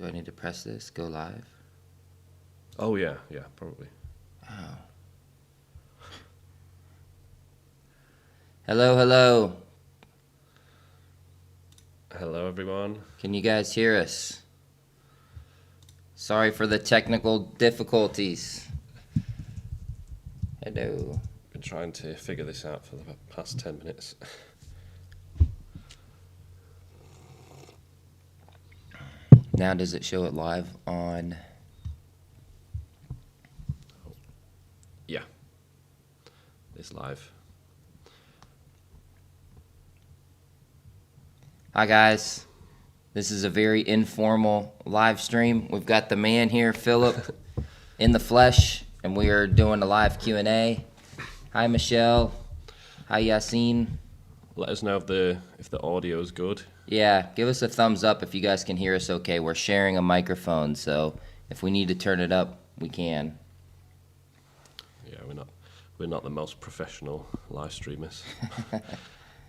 Do I need to press this? Go live? Oh, yeah, probably. Oh. Hello. Hello, everyone. Can you guys hear us? Sorry for the technical difficulties. Hello. Been trying to figure this out for the past 10 minutes. Now does it show it live on? Yeah. It's live. Hi guys. This is a very informal live stream. We've got the man here, Philip, in the flesh, and we are doing a live Q&A. Hi Michelle. Hi Yassine. Let us know if the audio is good. Yeah, give us a thumbs up if you guys can hear us okay. We're sharing a microphone, so if we need to turn it up, we can. Yeah, we're not the most professional live streamers.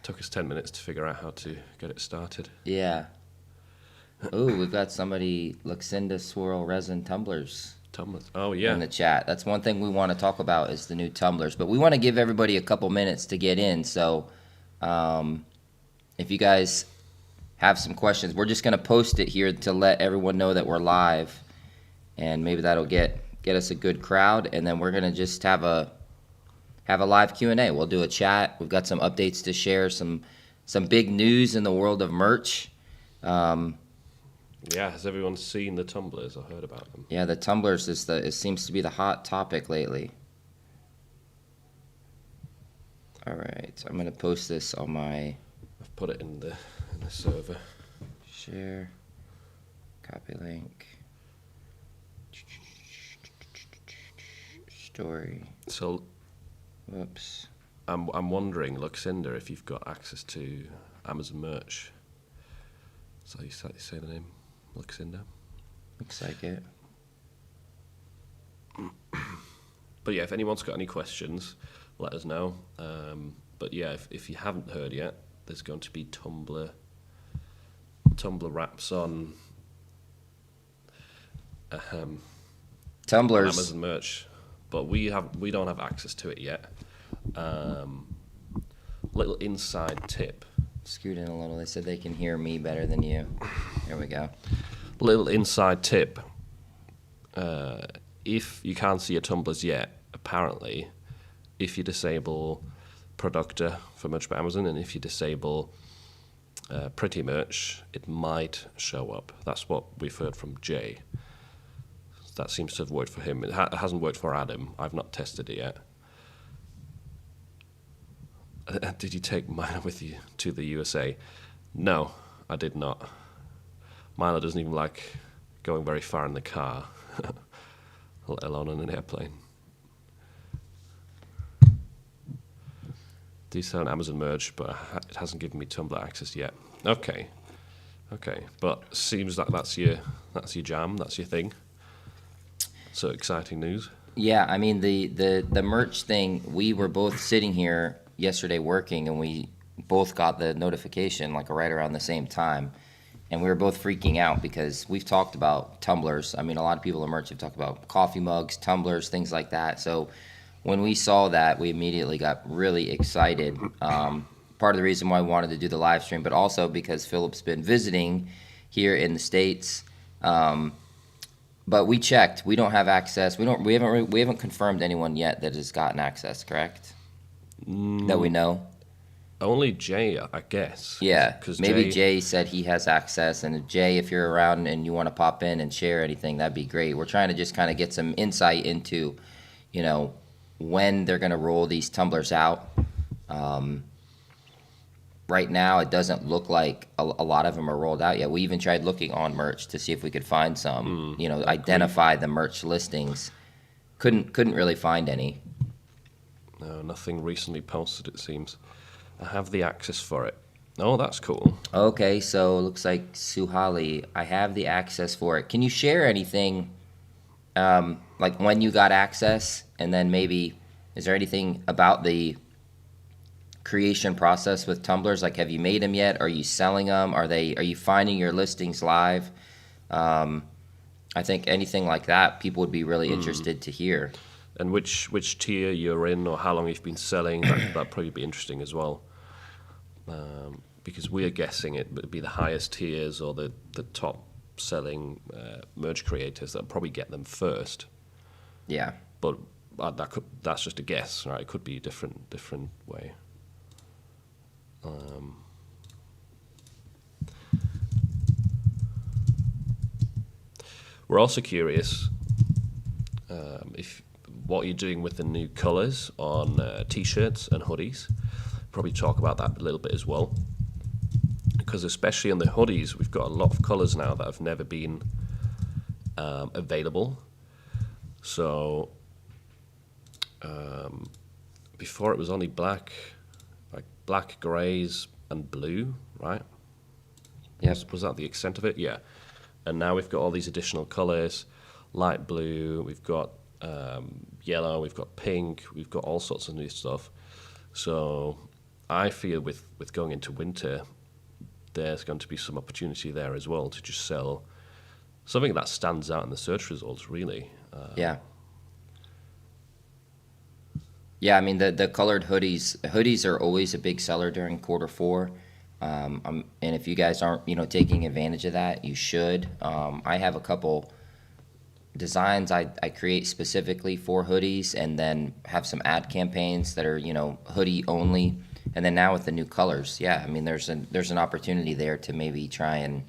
Took us 10 minutes to figure out how to get it started. Yeah. Ooh, we've got somebody, Luxinda Swirl Resin Tumblers. Tumblers. Oh, yeah. In the chat. That's one thing we want to talk about is the new tumblers. But we want to give everybody a couple minutes to get in. So if you guys have some questions, we're just going to post it here to let everyone know that we're live. And maybe that'll get us a good crowd. And then we're going to just have a live Q&A. We'll do a chat. We've got some updates to share, some big news in the world of merch. Yeah, has everyone seen the tumblers or heard about them? Yeah, the tumblers it seems to be the hot topic lately. All right, I'm gonna post this on my. I've put it in the server. Share, copy link, story. So, whoops. I'm wondering, Luxinda, if you've got access to Amazon merch. Is that how you say the name? Luxinda? Looks like it. But yeah, if anyone's got any questions, let us know. But yeah, if you haven't heard yet, there's going to be Tumbler wraps on Tumblers. Amazon merch, but we don't have access to it yet. Little inside tip. Scoot in a little. They said they can hear me better than you. There we go. Little inside tip. If you can't see your tumblers yet, apparently, if you disable Productor for Merch by Amazon and if you disable Pretty Merch, it might show up. That's what we've heard from Jay. That seems to have worked for him. It hasn't worked for Adam. I've not tested it yet. Did you take Milo with you to the USA? No, I did not. Milo doesn't even like going very far in the car, let alone on an airplane. Do sell an Amazon merch, but it hasn't given me Tumbler access yet. Okay, but seems like that's your jam, that's your thing. So exciting news. Yeah, I mean the merch thing. We were both sitting here yesterday working, and we both got the notification like right around the same time, and we were both freaking out because we've talked about tumblers. I mean, a lot of people in merch have talked about coffee mugs, tumblers, things like that. So when we saw that, we immediately got really excited. Part of the reason why we wanted to do the live stream, but also because Philip's been visiting here in the States. But we checked. We don't have access. We haven't confirmed anyone yet that has gotten access. Correct? That we know. Only Jay, I guess. Yeah, maybe Jay said he has access, and Jay, if you're around and you want to pop in and share anything, that'd be great. We're trying to just kind of get some insight into, when they're going to roll these tumblers out. Right now, it doesn't look like a lot of them are rolled out yet. We even tried looking on merch to see if we could find some, identify the merch listings. Couldn't really find any. No, nothing recently posted, it seems. I have the access for it. Oh, that's cool. Okay, so it looks like Suhali, I have the access for it. Can you share anything, like when you got access, and then maybe, is there anything about the creation process with tumblers? Like, have you made them yet? Are you selling them? Are you finding your listings live? I think anything like that, people would be really interested to hear. And which tier you're in, or how long you've been selling, that'd probably be interesting as well. Because we're guessing it would be the highest tiers or the top selling merch creators that'll probably get them first. Yeah. But that's just a guess, right? It could be a different way. We're also curious if what you're doing with the new colours on t-shirts and hoodies. Probably talk about that a little bit as well, because especially on the hoodies, we've got a lot of colours now that have never been available. So before it was only black, greys, and blue, right? Yes. Was that the extent of it? Yeah. And now we've got all these additional colours, light blue, we've got yellow, we've got pink, we've got all sorts of new stuff. So I feel with going into winter, there's going to be some opportunity there as well to just sell something that stands out in the search results, really. Yeah. Yeah, I mean, the colored hoodies are always a big seller during Q4. And if you guys aren't, taking advantage of that, you should. I have a couple designs I create specifically for hoodies, and then have some ad campaigns that are, hoodie only. And then now with the new colors, yeah, I mean, there's an opportunity there to maybe try and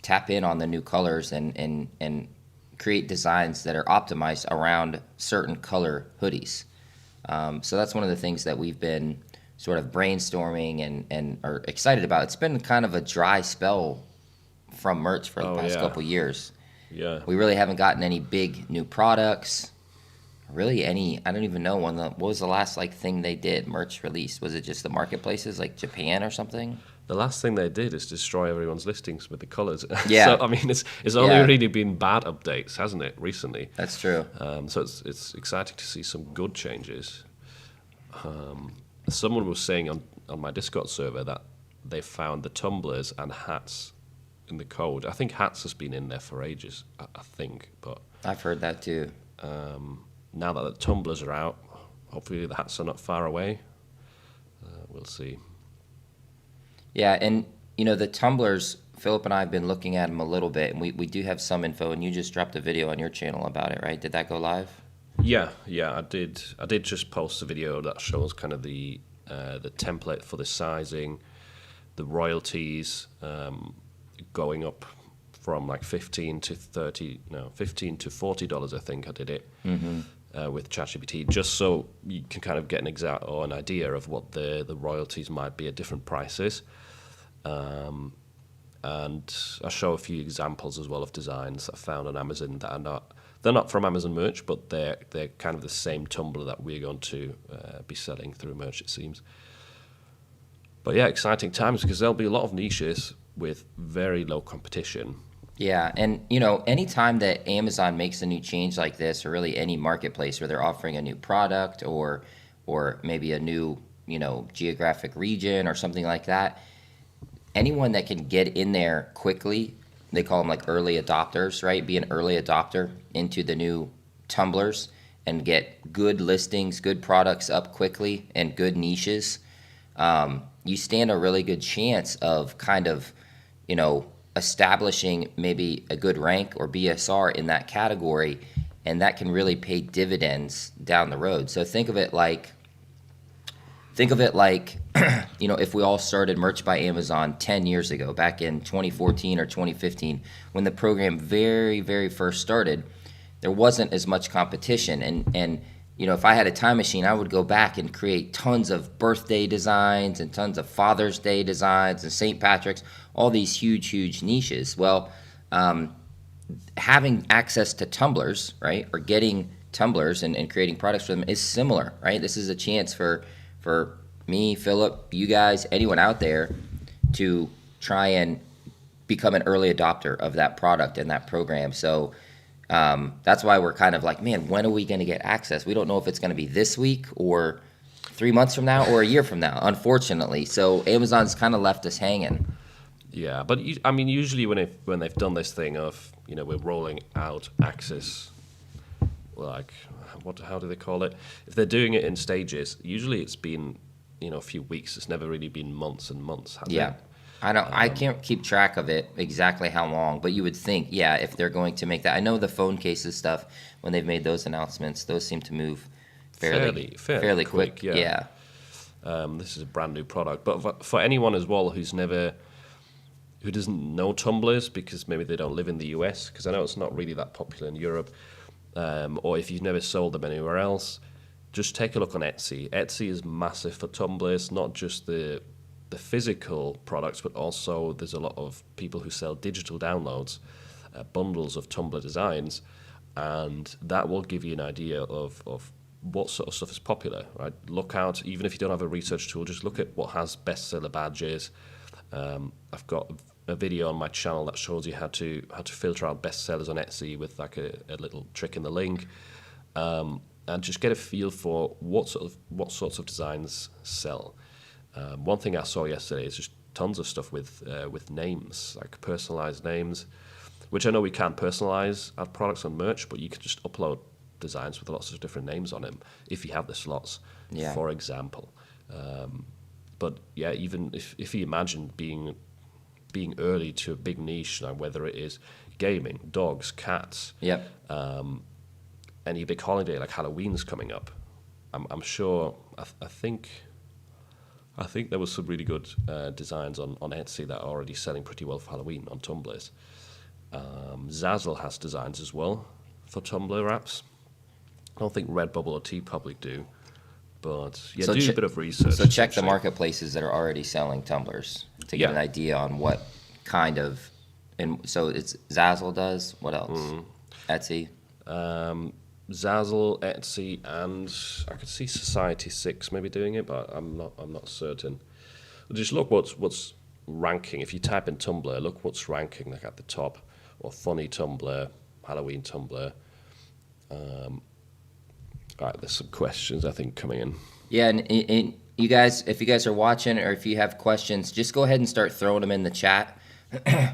tap in on the new colors and create designs that are optimized around certain color hoodies. So that's one of the things that we've been sort of brainstorming and are excited about. It's been kind of a dry spell from merch for the past couple years. Yeah. We really haven't gotten any big new products. Really I don't even know what was the last thing they did, merch release? Was it just the marketplaces like Japan or something? The last thing they did is destroy everyone's listings with the colours. Yeah. So, I mean, it's only really been bad updates, hasn't it, recently? That's true. So it's exciting to see some good changes. Someone was saying on my Discord server that they found the tumblers and hats in the code. I think hats has been in there for ages, I think. But I've heard that too. now that the tumblers are out, hopefully the hats are not far away. We'll see. Yeah, and the tumblers, Philip and I have been looking at them a little bit, and we do have some info, and you just dropped a video on your channel about it, right? Did that go live? Yeah, I did. I did just post a video that shows kind of the template for the sizing, the royalties going up from like $15 to $40. I think I did it with ChatGPT, just so you can kind of get an idea of what the royalties might be at different prices. And I'll show a few examples as well of designs I found on Amazon that are they're not from Amazon merch, but they're kind of the same Tumbler that we're going to be selling through merch, it seems. But yeah, exciting times, because there'll be a lot of niches with very low competition. Yeah, and anytime that Amazon makes a new change like this, or really any marketplace where they're offering a new product or maybe a new geographic region or something like that, anyone that can get in there quickly, they call them like early adopters, right? Be an early adopter into the new tumblers and get good listings, good products up quickly, and good niches. You stand a really good chance of kind of, establishing maybe a good rank or BSR in that category, and that can really pay dividends down the road. So think of it like, if we all started Merch by Amazon 10 years ago, back in 2014 or 2015, when the program very, very first started, there wasn't as much competition. And if I had a time machine, I would go back and create tons of birthday designs and tons of Father's Day designs and St. Patrick's, all these huge, huge niches. Well, having access to tumblers, right, or getting tumblers and creating products for them is similar, right? This is a chance for me, Philip, you guys, anyone out there to try and become an early adopter of that product and that program. So that's why we're kind of like, man, when are we going to get access? We don't know if it's going to be this week or 3 months from now or a year from now, unfortunately. So Amazon's kind of left us hanging. Yeah, but I mean, usually when they've done this thing of, you know, we're rolling out Axis, like how do they call it? If they're doing it in stages, usually it's been, you know, a few weeks. It's never really been months and months, has Yeah. it? I can't keep track of it exactly how long, but you would think, yeah, if they're going to make that. I know the phone cases stuff, when they've made those announcements, those seem to move fairly quick. Yeah. This is a brand new product, but for anyone as well who doesn't know tumblers because maybe they don't live in the US, because I know it's not really that popular in Europe, or if you've never sold them anywhere else, just take a look on Etsy. Etsy is massive for tumblers, not just the physical products, but also there's a lot of people who sell digital downloads, bundles of tumbler designs, and that will give you an idea of what sort of stuff is popular, right? Look out, even if you don't have a research tool, just look at what has bestseller badges. I've got a video on my channel that shows you how to filter out bestsellers on Etsy with like a little trick in the link, and just get a feel for what sorts of designs sell. One thing I saw yesterday is just tons of stuff with names, like personalized names, which I know we can't personalize our products on merch, but you can just upload designs with lots of different names on them if you have the slots, for example. But yeah, even if you imagine being early to a big niche, like whether it is gaming, dogs, cats, any big holiday like Halloween's coming up, I'm sure. I think there was some really good designs on Etsy that are already selling pretty well for Halloween on tumblers. Zazzle has designs as well for Tumbler wraps. I don't think Redbubble or TeePublic do, but yeah, do a bit of research. So check the marketplaces that are already selling tumblers to get an idea on what kind of. And so it's Zazzle does. What else? Etsy. Zazzle, Etsy, and I could see Society6 maybe doing it, but I'm not certain. Just look what's ranking. If you type in Tumbler, look what's ranking like at the top, or funny Tumbler, Halloween Tumbler. All right, there's some questions I think coming in. Yeah, and you guys, if you guys are watching or if you have questions, just go ahead and start throwing them in the chat.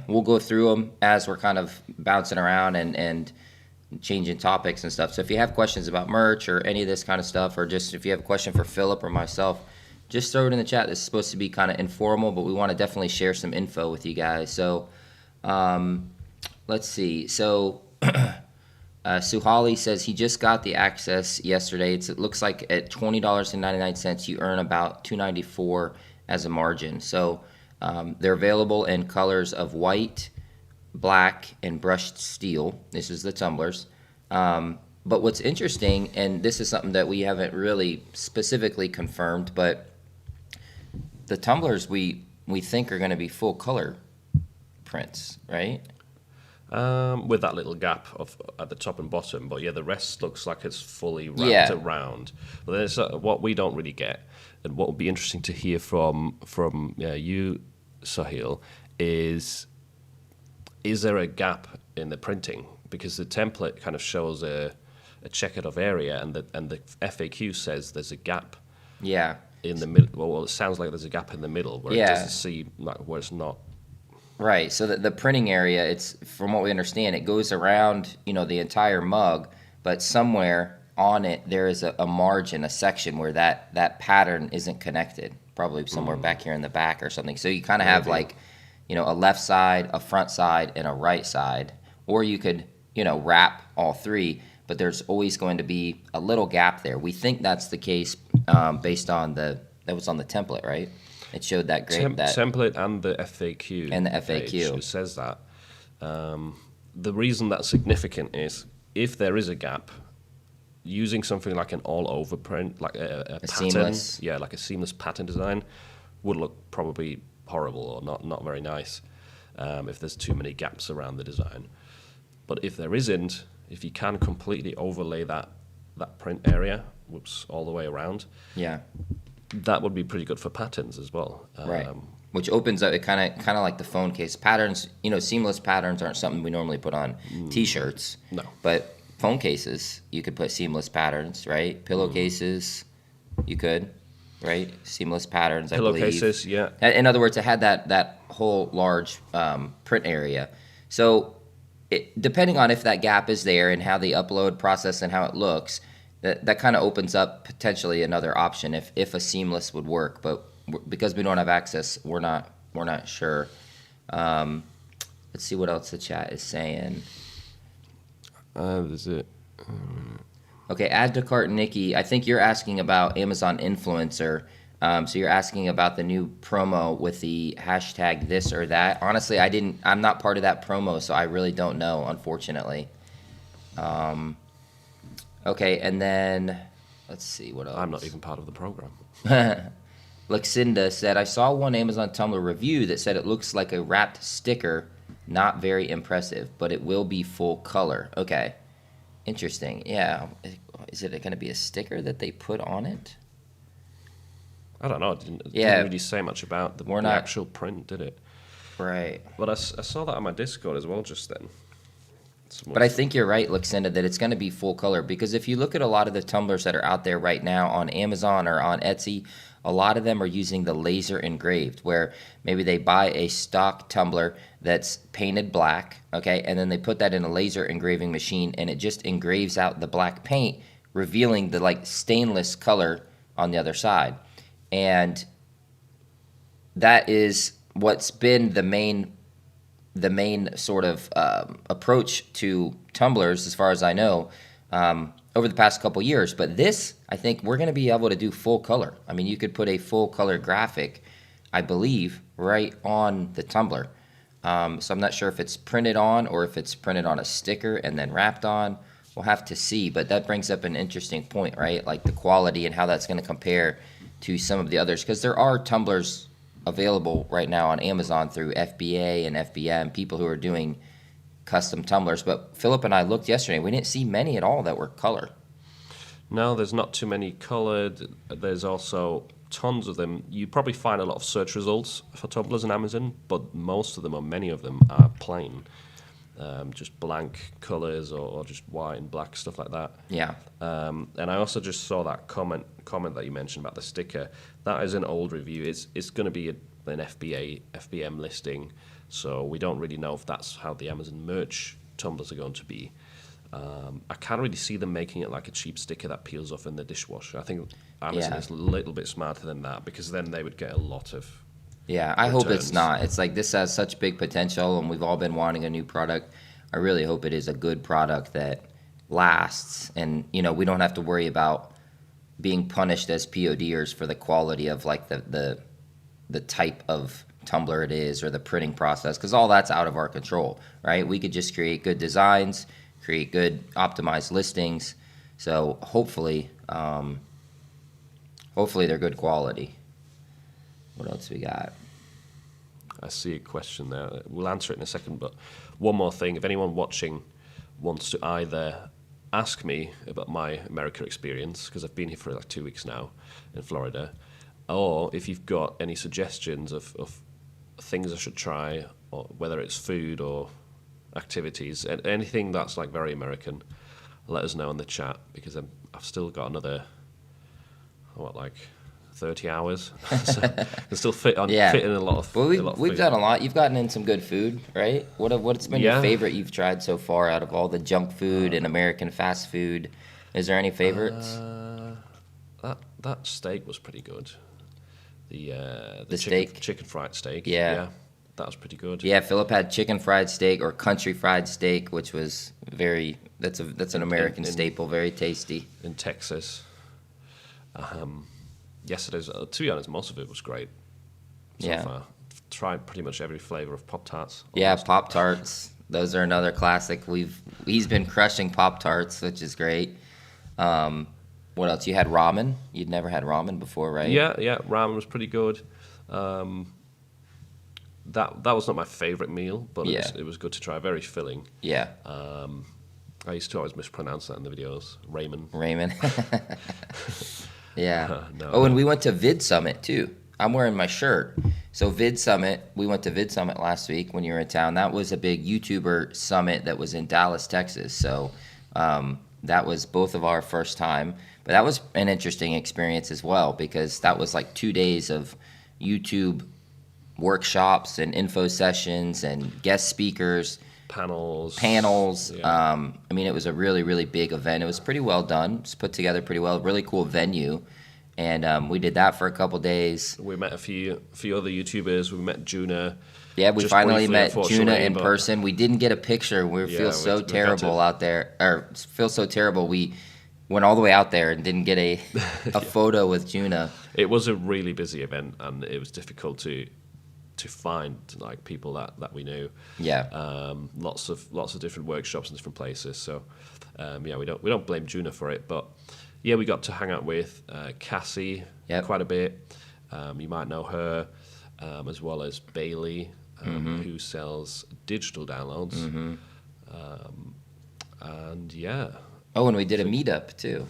We'll go through them as we're kind of bouncing around and changing topics and stuff. So if you have questions about merch or any of this kind of stuff, or just if you have a question for Philip or myself, just throw it in the chat. This is supposed to be kind of informal, but we want to definitely share some info with you guys. So let's see. So Suhali says he just got the access yesterday. It looks like at $20.99 you earn about $2.94 as a margin. So they're available in colors of white, black, and brushed steel. This is the tumblers. But what's interesting, and this is something that we haven't really specifically confirmed, but the tumblers we think are going to be full color prints, right? With that little gap at the top and bottom, but yeah, the rest looks like it's fully wrapped around. But there's what we don't really get, and what would be interesting to hear from you, Sahil, is there a gap in the printing? Because the template kind of shows a checkered of area, and the FAQ says there's a gap. Yeah. In the middle. Well, it sounds like there's a gap in the middle where it doesn't seem like where it's not. Right. So the printing area, it's from what we understand, it goes around the entire mug, but somewhere on it there is a margin, a section where that pattern isn't connected. Probably somewhere back here in the back or something. So you kind of have like, a left side, a front side, and a right side, or you could wrap all three. But there's always going to be a little gap there. We think that's the case based on that was on the template, right? It showed that template and the FAQ. And the FAQ. Page, it says that. The reason that's significant is if there is a gap, using something like an all-over print, like a pattern, seamless. Yeah, like a seamless pattern design, would look probably horrible or not very nice if there's too many gaps around the design. But if there isn't, if you can completely overlay that print area, all the way around, that would be pretty good for patterns as well. Right. Which opens up, it kind of like the phone case patterns. Seamless patterns aren't something we normally put on T-shirts. No. But phone cases, you could put seamless patterns, right? Pillowcases, you could. right? Seamless patterns, I believe. Pillowcases, yeah. In other words, it had that whole large print area. So depending on if that gap is there and how the upload process and how it looks, that kind of opens up potentially another option if a seamless would work. But because we don't have access, we're not sure. Let's see what else the chat is saying. Is it? Okay, add to cart Nikki. I think you're asking about Amazon influencer. So you're asking about the new promo with the hashtag this or that. Honestly, I'm not part of that promo, so I really don't know, unfortunately. Okay, and then let's see what else. I'm not even part of the program. Luxinda said, I saw one Amazon Tumbler review that said it looks like a wrapped sticker. Not very impressive, but it will be full color. Okay. Interesting. Yeah. Is it going to be a sticker that they put on it? I don't know. It didn't really say much about the actual print, did it? Right. But I saw that on my Discord as well just then. But I think you're right, Luxinda, that it's going to be full color, because if you look at a lot of the tumblers that are out there right now on Amazon or on Etsy, a lot of them are using the laser engraved, where maybe they buy a stock tumbler that's painted black, okay, and then they put that in a laser engraving machine, and it just engraves out the black paint, revealing the like stainless color on the other side. And that is what's been the main sort of approach to tumblers, as far as I know, over the past couple years. But this, I think we're going to be able to do full color. I mean, you could put a full color graphic, I believe, right on the tumbler. So I'm not sure if it's printed on or if it's printed on a sticker and then wrapped on. We'll have to see. But that brings up an interesting point, right? Like the quality and how that's going to compare to some of the others. Because there are tumblers available right now on Amazon through FBA and FBM, people who are doing custom tumblers. But Philip and I looked yesterday. We didn't see many at all that were color. No, there's not too many colored. There's also tons of them. You probably find a lot of search results for tumblers on Amazon, but most of them, or many of them, are plain. Just blank colors or just white and black, stuff like that. Yeah. And I also just saw that comment that you mentioned about the sticker. That is an old review. It's going to be an FBM listing, so we don't really know if that's how the Amazon merch tumblers are going to be. I can't really see them making it like a cheap sticker that peels off in the dishwasher. I think Amazon is a little bit smarter than that, because then they would get a lot of I hope it's not. It's like this has such big potential, and we've all been wanting a new product. I really hope it is a good product that lasts, and we don't have to worry about being punished as PODers for the quality of like the type of tumbler it is or the printing process, because all that's out of our control, right? We could just create good designs, create good optimized listings. So hopefully they're good quality. What else we got? I see a question there. We'll answer it in a second, but one more thing. If anyone watching wants to either ask me about my America experience, because I've been here for like 2 weeks now in Florida, or if you've got any suggestions of things I should try, or whether it's food or activities, anything that's like very American, let us know in the chat, because I've still got another, 30 hours. So I can still fit in a lot of. Well, we've done a lot. You've gotten in some good food, right? What's been your favorite you've tried so far out of all the junk food and American fast food? Is there any favorites? That steak was pretty good. The chicken fried steak. Yeah, that was pretty good. Yeah, Philip had chicken fried steak or country fried steak, which was that's an American staple, very tasty. In Texas. Yesterday's, to be honest, most of it was great so far. Tried pretty much every flavor of Pop-Tarts. Yeah, Pop-Tarts. Those are another classic. He's been crushing Pop-Tarts, which is great. What else? You had ramen? You'd never had ramen before, right? Yeah, ramen was pretty good. That was not my favorite meal, but it was good to try. Very filling. Yeah. I used to always mispronounce that in the videos. Ramen. Yeah. And we went to Vid Summit too. I'm wearing my shirt. So Vid Summit, we went to Vid Summit last week when you were in town. That was a big YouTuber summit that was in Dallas, Texas. So that was both of our first time. But But that was an interesting experience as well, because that was like 2 days of YouTube workshops and info sessions and guest speakers, Panels. panels. Yeah. I mean, it was a really, really big event. It was pretty well done. It was put together pretty well. Really cool venue. And we did that for a couple days. We met a few other YouTubers. We met Juna. Yeah, we just finally briefly, met Juna unfortunately, in but- person. We didn't get a picture. We Yeah, feel so we got to- terrible out there, or feel so terrible. We went all the way out there and didn't get a photo with Juna. It was a really busy event, and it was difficult to find like people that we knew. Yeah. Lots of different workshops in different places. So yeah, we don't blame Juna for it, but yeah, we got to hang out with Cassie Yep. quite a bit. You might know her, as well as Bailey, who sells digital downloads. And yeah, Oh, and we did a meetup too.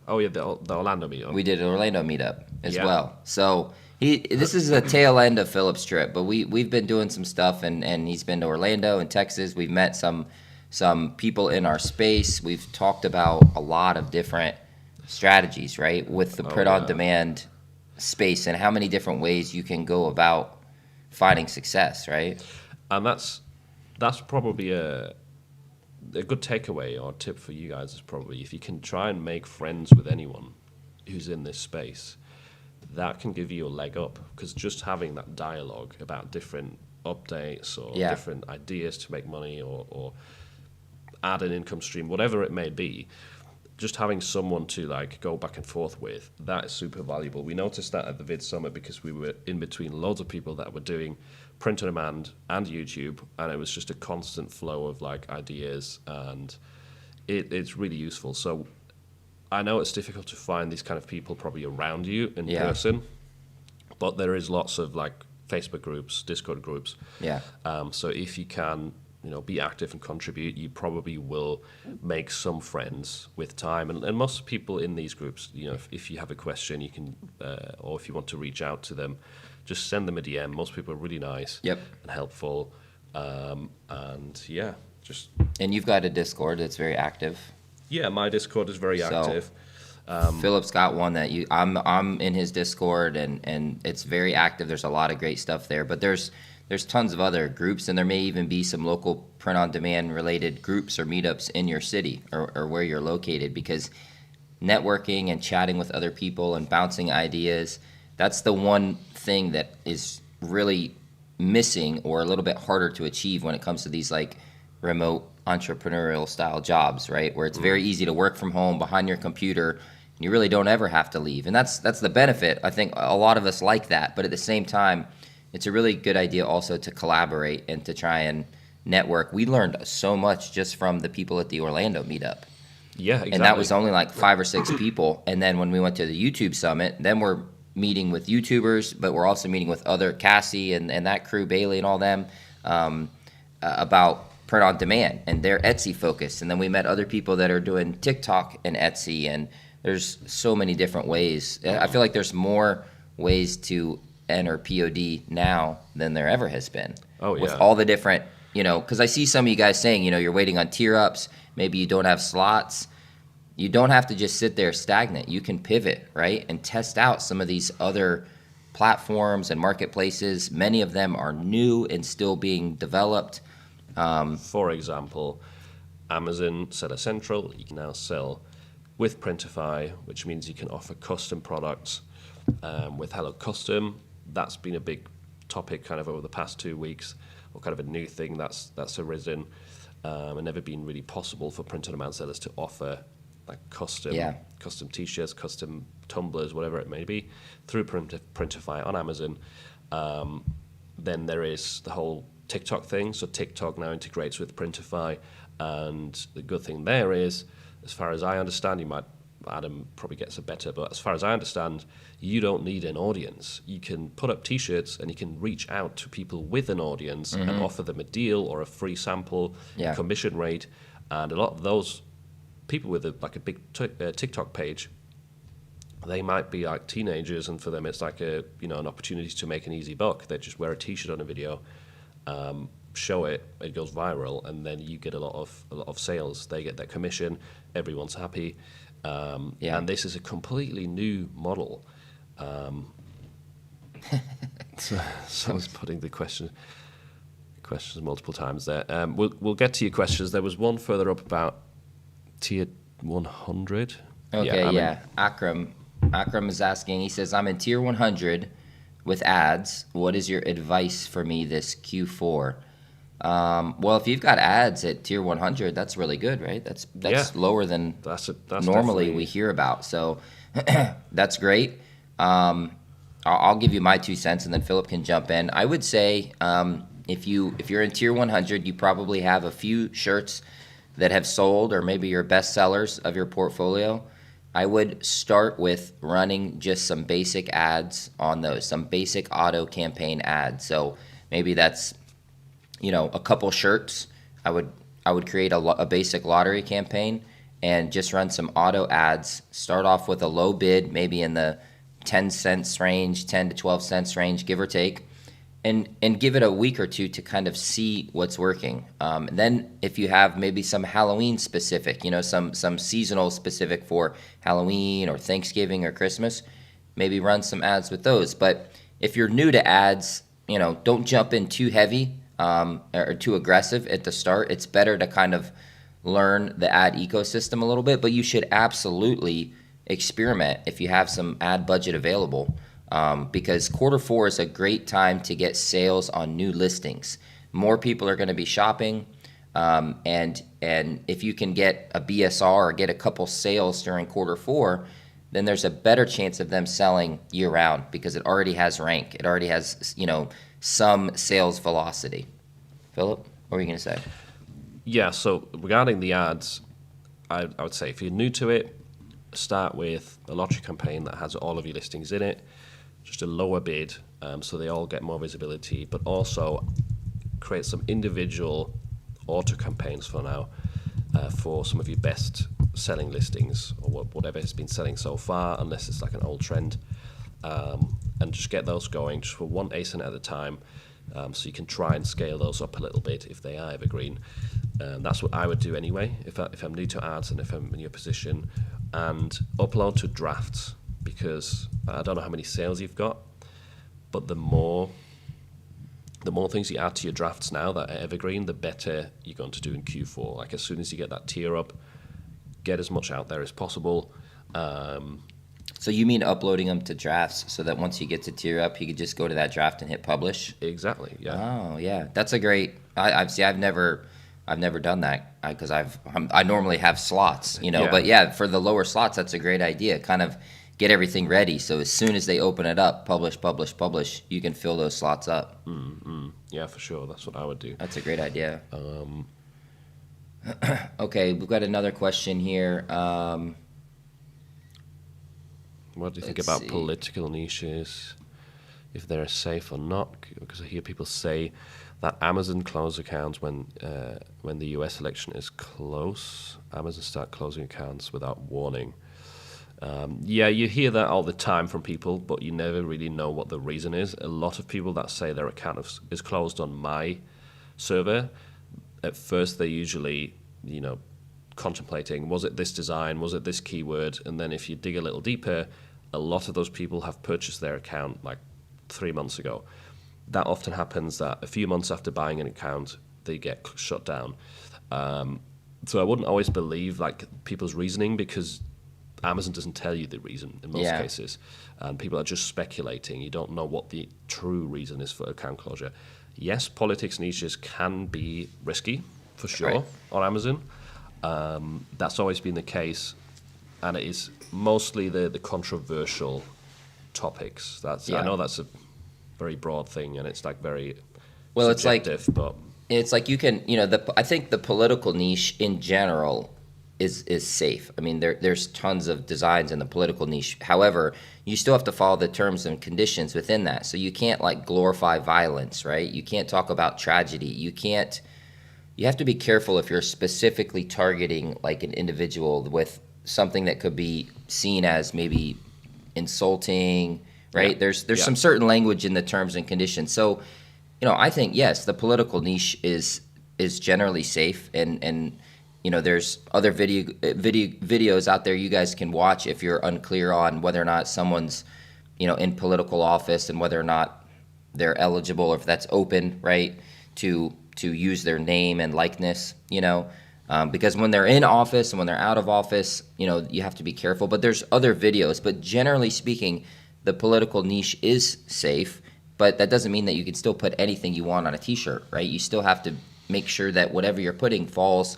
oh yeah, the Orlando meetup. We did an Orlando meetup as Yeah. well. So this is a tail end of Philip's trip, but we've been doing some stuff, and he's been to Orlando and Texas. We've met some people in our space. We've talked about a lot of different strategies, right, with the print on demand space, and how many different ways you can go about finding success, right? And that's probably a good takeaway or tip for you guys is probably if you can try and make friends with anyone who's in this space, that can give you a leg up, because just having that dialogue about different updates or Yeah. different ideas to make money or add an income stream, whatever it may be, just having someone to like go back and forth with, that is super valuable. We noticed that at the Vid Summit because we were in between loads of people that were doing print on demand and YouTube, and it was just a constant flow of like ideas, and it's really useful. So I know it's difficult to find these kind of people probably around you in Yeah. person, but there is lots of like Facebook groups, Discord groups. Yeah. So if you can, be active and contribute, you probably will make some friends with time. And most people in these groups, if you have a question, you can, or if you want to reach out to them, just send them a DM. Most people are really nice Yep. and helpful. And yeah, just And you've got a Discord that's very active. yeah, my Discord is very So- active. Philip's got one that I'm in his Discord, and it's very active. There's a lot of great stuff there, but there's tons of other groups, and there may even be some local print on demand related groups or meetups in your city or where you're located, because networking and chatting with other people and bouncing ideas, that's the one thing that is really missing or a little bit harder to achieve when it comes to these like remote entrepreneurial style jobs, right? Where it's very easy to work from home behind your computer, and you really don't ever have to leave. And that's the benefit. I think a lot of us like that, but at the same time, it's a really good idea also to collaborate and to try and network. We learned so much just from the people at the Orlando meetup. Yeah, exactly. And that was only like 5 or 6 people. And then when we went to the YouTube summit, then we're meeting with YouTubers, but we're also meeting with other Cassie and that crew, Bailey and all them, about print on demand and their Etsy focus. And then we met other people that are doing TikTok and Etsy, and there's so many different ways. I feel like there's more ways to enter POD now than there ever has been. Oh, With yeah. all the different, because I see some of you guys saying, you're waiting on tier ups, maybe you don't have slots. You don't have to just sit there stagnant. You can pivot, right, and test out some of these other platforms and marketplaces. Many of them are new and still being developed. For example, Amazon Seller Central, you can now sell with Printify, which means you can offer custom products with Hello Custom. That's been a big topic kind of over the past 2 weeks, or kind of a new thing that's arisen, and never been really possible for print-on-demand sellers to offer like custom T-shirts, custom tumblers, whatever it may be, through Printify on Amazon. Then there is the whole TikTok thing. So TikTok now integrates with Printify, and the good thing there is, as far as I understand, Adam probably gets it better, but as far as I understand, you don't need an audience. You can put up T-shirts and you can reach out to people with an audience and offer them a deal or a free sample, commission rate, and a lot of those people with a big TikTok page, they might be like teenagers, and for them it's like an opportunity to make an easy buck. They just wear a T-shirt on a video, show it goes viral, and then you get a lot of sales. They get their commission, everyone's happy, Yeah. And this is a completely new model. So someone's putting the questions multiple times there. We'll get to your questions. There was one further up about tier 100. Okay, I'm yeah. Akram is asking, he says, I'm in tier 100 with ads. What is your advice for me this Q4? Well, if you've got ads at tier 100, that's really good, right? That's lower than that's normally we hear about. So that's great. I'll give you my 2 cents, and then Philip can jump in. I would say if you're in tier 100, you probably have a few shirts that have sold, or maybe your best sellers of your portfolio. I would start with running just some basic ads on those, some basic auto campaign ads. So maybe that's a couple shirts. I would create a basic lottery campaign and just run some auto ads. Start off with a low bid, maybe in the 10 cents range, 10 to 12 cents range, give or take, and give it a week or two to kind of see what's working. And then if you have maybe some Halloween specific, some seasonal specific for Halloween or Thanksgiving or Christmas, maybe run some ads with those. But if you're new to ads, don't jump in too heavy or too aggressive at the start. It's better to kind of learn the ad ecosystem a little bit, but you should absolutely experiment if you have some ad budget available, because Q4 is a great time to get sales on new listings. More people are going to be shopping, and if you can get a BSR or get a couple sales during Q4, then there's a better chance of them selling year round because it already has rank. It already has some sales velocity. Philip, what were you going to say? Yeah, so regarding the ads, I would say if you're new to it, start with a lottery campaign that has all of your listings in it, just a lower bid, so they all get more visibility, but also create some individual auto campaigns for now for some of your best selling listings or whatever has been selling so far, unless it's like an old trend, and just get those going just for one ASIN at a time, so you can try and scale those up a little bit if they are evergreen. That's what I would do anyway if I'm new to ads and if I'm in your position, and upload to drafts, because I don't know how many sales you've got, but the more things you add to your drafts now that are evergreen, the better you're going to do in Q4. Like as soon as you get that tier up, get as much out there as possible. So you mean uploading them to drafts so that once you get to tier up, you could just go to that draft and hit publish? Exactly. Yeah. Oh, yeah, that's a great. I've never done that because I normally have slots, Yeah. But yeah, for the lower slots, that's a great idea. Kind of get everything ready so as soon as they open it up, publish, you can fill those slots up. Yeah, for sure. That's what I would do. That's a great idea. Okay, we've got another question here. What do you think Let's about see. political niches, if they're safe or not? Because I hear people say that Amazon close accounts when the US election is close. Amazon start closing accounts without warning. Yeah, you hear that all the time from people, but you never really know what the reason is. A lot of people that say their account is closed on my server, at first they're usually, contemplating, was it this design, was it this keyword? And then if you dig a little deeper, a lot of those people have purchased their account like 3 months ago. That often happens that a few months after buying an account, they get shut down. So I wouldn't always believe like people's reasoning, because Amazon doesn't tell you the reason in most cases, and people are just speculating. You don't know what the true reason is for account closure. Yes, politics niches can be risky, for sure, on Amazon. That's always been the case, and it is mostly the controversial topics. I know that's a very broad thing, and it's like very subjective, but it's like you can, I think the political niche in general is safe. I mean, there's tons of designs in the political niche. However, you still have to follow the terms and conditions within that. So you can't like glorify violence, right? You can't talk about tragedy. You have to be careful if you're specifically targeting like an individual with something that could be seen as maybe insulting, right? Yeah. There's some certain language in the terms and conditions. So, I think yes, the political niche is generally safe, and there's other videos out there you guys can watch if you're unclear on whether or not someone's, in political office and whether or not they're eligible, or if that's open, right, to use their name and likeness, because when they're in office and when they're out of office, you have to be careful. But there's other videos. But generally speaking, the political niche is safe, but that doesn't mean that you can still put anything you want on a t-shirt, right? You still have to make sure that whatever you're putting falls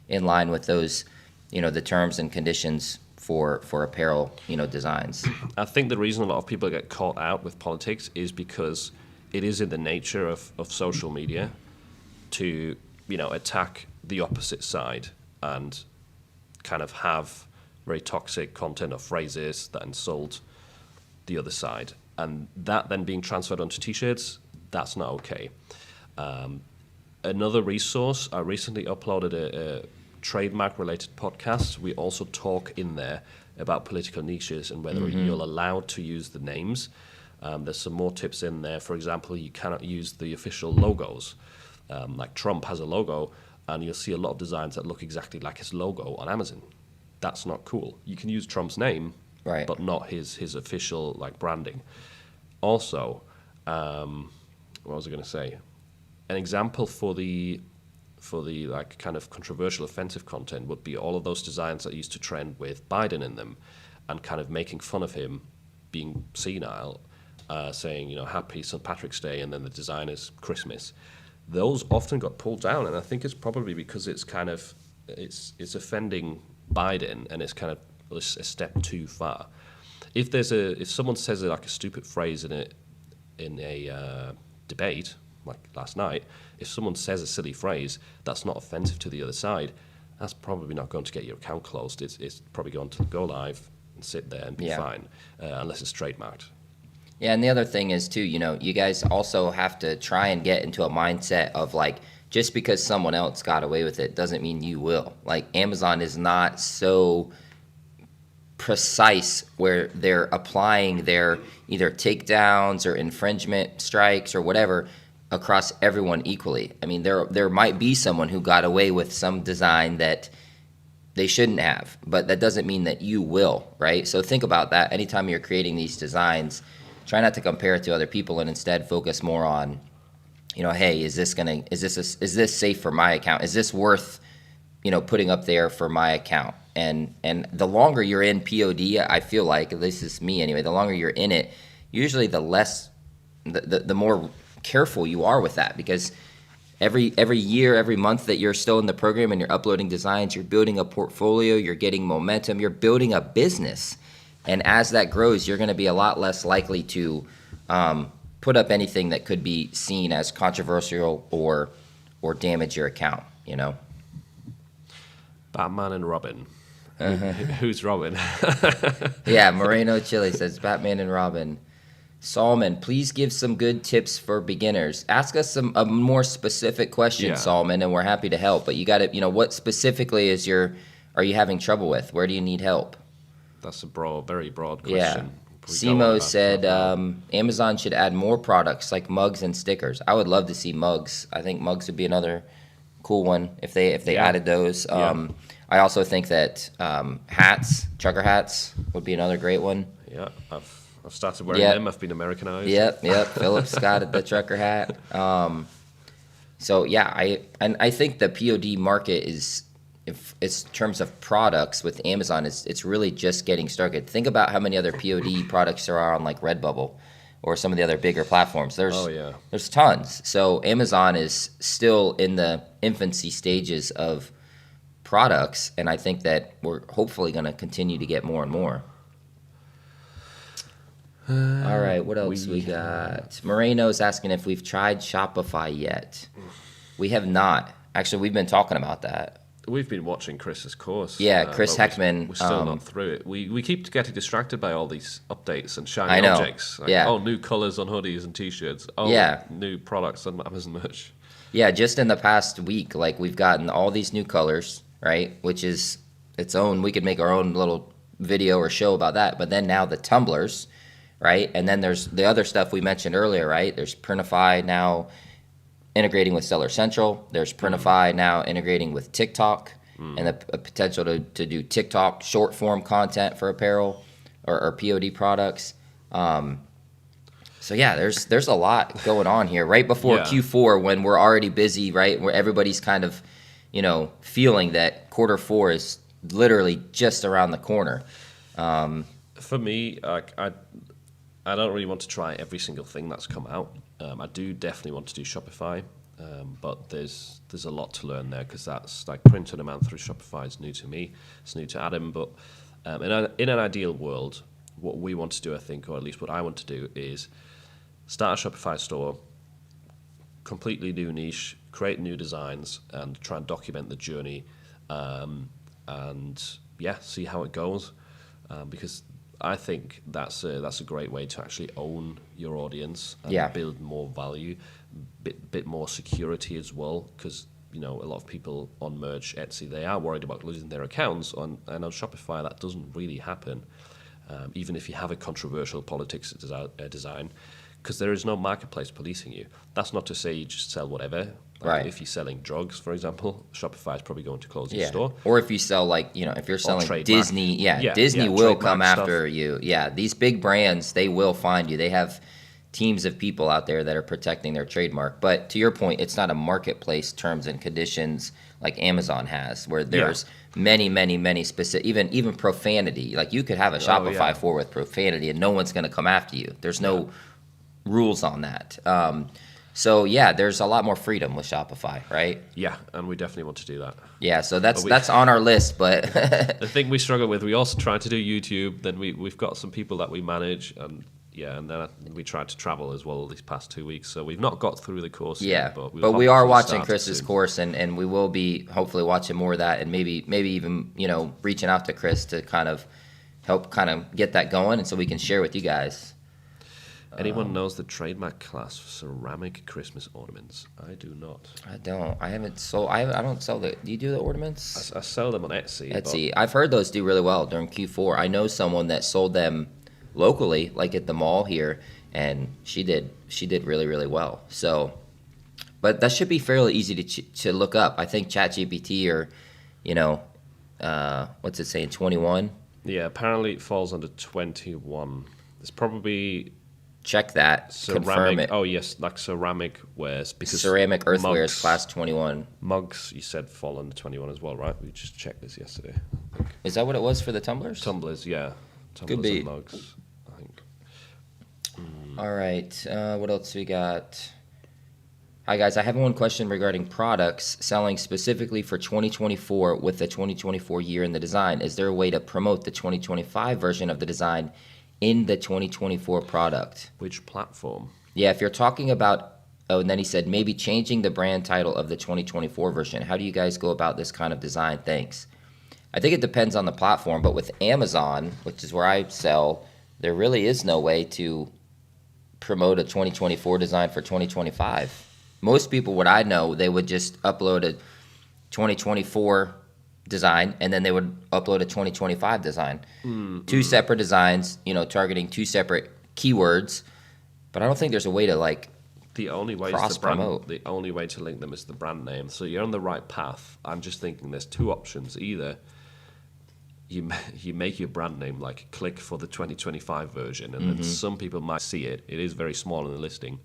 in line with those, the terms and conditions for apparel, designs. I think the reason a lot of people get caught out with politics is because it is in the nature of social media to, attack the opposite side and kind of have very toxic content or phrases that insult the other side. And that then being transferred onto t-shirts, that's not okay. Another resource, I recently uploaded a trademark-related podcast. We also talk in there about political niches and whether you're allowed to use the names. There's some more tips in there. For example, you cannot use the official logos. Like Trump has a logo, and you'll see a lot of designs that look exactly like his logo on Amazon. That's not cool. You can use Trump's name, right, but not his official branding. Also, what was I going to say? An example for the kind of controversial, offensive content would be all of those designs that used to trend with Biden in them, and kind of making fun of him being senile, saying Happy St. Patrick's Day, and then the design is Christmas. Those often got pulled down, and I think it's probably because it's kind of it's offending Biden, and it's kind of a step too far. If someone says a stupid phrase in a debate, like last night, if someone says a silly phrase that's not offensive to the other side, that's probably not going to get your account closed. It's probably going to go live and sit there and be fine, unless it's trademarked. Yeah, and the other thing is too, you guys also have to try and get into a mindset of just because someone else got away with it doesn't mean you will. Amazon is not so precise where they're applying their either takedowns or infringement strikes or whatever across everyone equally. I mean, there might be someone who got away with some design that they shouldn't have, but that doesn't mean that you will, right? So think about that. Anytime you're creating these designs, try not to compare it to other people and instead focus more on, hey, is this safe for my account? Is this worth, putting up there for my account? And the longer you're in POD, I feel like, this is me anyway, the longer you're in it, usually the more careful you are with that, because every year, every month that you're still in the program and you're uploading designs, you're building a portfolio, you're getting momentum, you're building a business. And as that grows, you're going to be a lot less likely to put up anything that could be seen as controversial or damage your account, Batman and Robin. Who's Robin? Yeah, Moreno Chile says Batman and Robin. Solomon, please give some good tips for beginners. Ask us a more specific question, Solomon, and we're happy to help. But you got to, what specifically are you having trouble with? Where do you need help? That's a very broad question. Yeah. Simo said Amazon should add more products like mugs and stickers. I would love to see mugs. I think mugs would be another cool one if they added those. I also think that trucker hats would be another great one. Yeah, I've started wearing them. I've been Americanized. Yep. Philip's got the trucker hat. So yeah, I think the POD market is, if it's in terms of products with Amazon, it's really just getting started. Think about how many other POD products there are on Redbubble or some of the other bigger platforms. There's tons. So Amazon is still in the infancy stages of products, and I think that we're hopefully going to continue to get more and more. All right, what else we got? Moreno's asking if we've tried Shopify yet. We have not. Actually, we've been talking about that. We've been watching Chris's course. Yeah, Chris Heckman. We're still not through it. We keep getting distracted by all these updates and shiny objects. New colors on hoodies and t-shirts. New products on Amazon merch. Yeah, just in the past week, we've gotten all these new colors, right? Which is its own. We could make our own little video or show about that. But then now the tumblers, right? And then there's the other stuff we mentioned earlier, right? There's Printify now integrating with Seller Central. There's Printify now integrating with TikTok. and the potential to do TikTok short form content for apparel or POD products. So yeah, there's a lot going on here right before Yeah. Q4 when we're already busy, right? Where everybody's kind of, feeling that Q4 is literally just around the corner. For me, I don't really want to try every single thing that's come out. I do definitely want to do Shopify, but there's a lot to learn there because that's like print on demand through Shopify is new to me. It's new to Adam, but in an ideal world, what we want to do, I think, or at least what I want to do, is start a Shopify store, completely new niche, create new designs, and try and document the journey, and see how it goes, because I think that's a great way to actually own your audience and build more value, bit more security as well, because a lot of people on merch, Etsy, they are worried about losing their accounts, and on Shopify that doesn't really happen, even if you have a controversial politics design, because there is no marketplace policing you. That's not to say you just sell whatever. Right. If you're selling drugs, for example, Shopify is probably going to close your store. Or if you sell if you're selling Disney, Disney will trademark come after stuff. you. Yeah, these big brands, they will find you. They have teams of people out there that are protecting their trademark. But to your point, it's not a marketplace terms and conditions like Amazon has, where there's many specific, even profanity. Like you could have a Shopify store with profanity and no one's going to come after you. There's no rules on that. So there's a lot more freedom with Shopify, right? Yeah, and we definitely want to do that. Yeah, so that's on our list, but the thing we struggle with, we also try to do YouTube. Then we've got some people that we manage, and then we tried to travel as well these past 2 weeks. So we've not got through the course yet, but we are watching Chris's course, and we will be hopefully watching more of that, and maybe even reaching out to Chris to kind of help get that going, and so we can share with you guys. Anyone knows the trademark class for ceramic Christmas ornaments? I do not. I don't. I haven't sold. I don't sell the. Do you do the ornaments? I sell them on Etsy. I've heard those do really well during Q4. I know someone that sold them locally, like at the mall here, and she did really, really well. So, but that should be fairly easy to look up. I think ChatGPT or, what's it saying, 21? Yeah, apparently it falls under 21. It's probably. Check that. Ceramic, confirm it. Oh yes, like ceramic wares, because ceramic earthware is class 21. Mugs, you said, fall under 21 as well, right? We just checked this yesterday. Is that what it was for the tumblers? Tumblers, yeah. Tumblers Could be. And mugs, I think. All right. What else we got? Hi guys, I have one question regarding products selling specifically for 2024 with the 2024 year in the design. Is there a way to promote the 2025 version of the design in the 2024 product? Which platform? Yeah, if you're talking about, and then he said maybe changing the brand title of the 2024 version. How do you guys go about this kind of design? Thanks. I think it depends on the platform, but with Amazon, which is where I sell, there really is no way to promote a 2024 design for 2025. Most people, what I know, they would just upload a 2024 design, and then they would upload a 2025 design. Two separate designs, targeting two separate keywords, but I don't think there's a way to the only way cross promote. The only way to link them is the brand name. So you're on the right path. I'm just thinking there's two options. Either you make your brand name click for the 2025 version, and then some people might see it. It is very small in the listing.